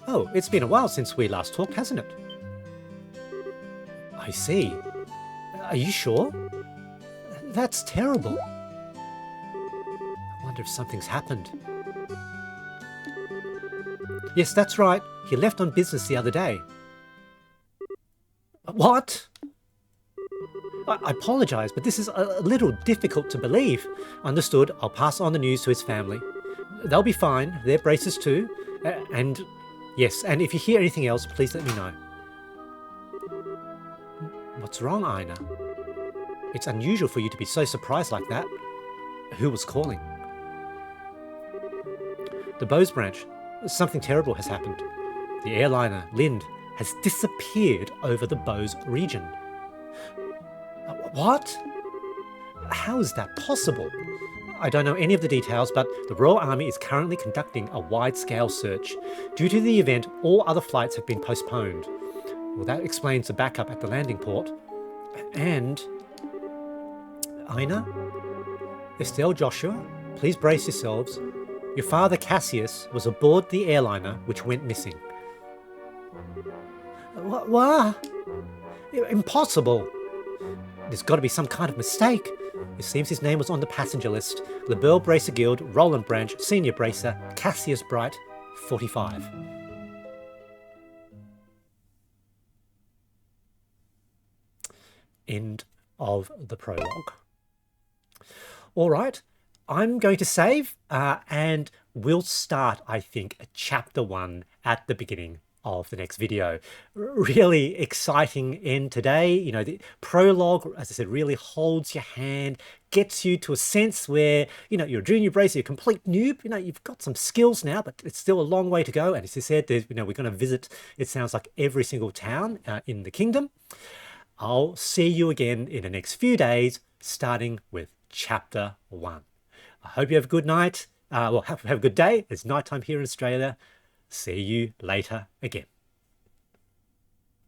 Oh, it's been a while since we last talked, hasn't it? I see. Are you sure? That's terrible. I wonder if something's happened. Yes, that's right. He left on business the other day. What? I apologise, but this is a little difficult to believe. Understood. I'll pass on the news to his family. They'll be fine. They're bracers too. And yes, and if you hear anything else, please let me know. What's wrong, Ina? It's unusual for you to be so surprised like that. Who was calling? The Bose branch. Something terrible has happened. The airliner, Lind, has disappeared over the Bose region. What? How is that possible? I don't know any of the details, but the Royal Army is currently conducting a wide-scale search. Due to the event, all other flights have been postponed. Well, that explains the backup at the landing port. And... Ina? Estelle, Joshua, please brace yourselves. Your father, Cassius, was aboard the airliner which went missing. What? Impossible! There's got to be some kind of mistake. It seems his name was on the passenger list. Liberl Bracer Guild, Roland Branch, Senior Bracer, Cassius Bright, 45. End of the prologue. All right, I'm going to save and we'll start, I think, chapter 1 at the beginning of the next video. Really exciting end today. You know, the prologue, as I said, really holds your hand, gets you to a sense where, you know, you're a junior bracer, you're a complete noob. You know, you've got some skills now, but it's still a long way to go. And as I said, there's, you know, we're going to visit, it sounds like, every single town in the kingdom. I'll see you again in the next few days, starting with chapter 1. I hope you have a good night. Well, have a good day. It's nighttime here in Australia. See you later again.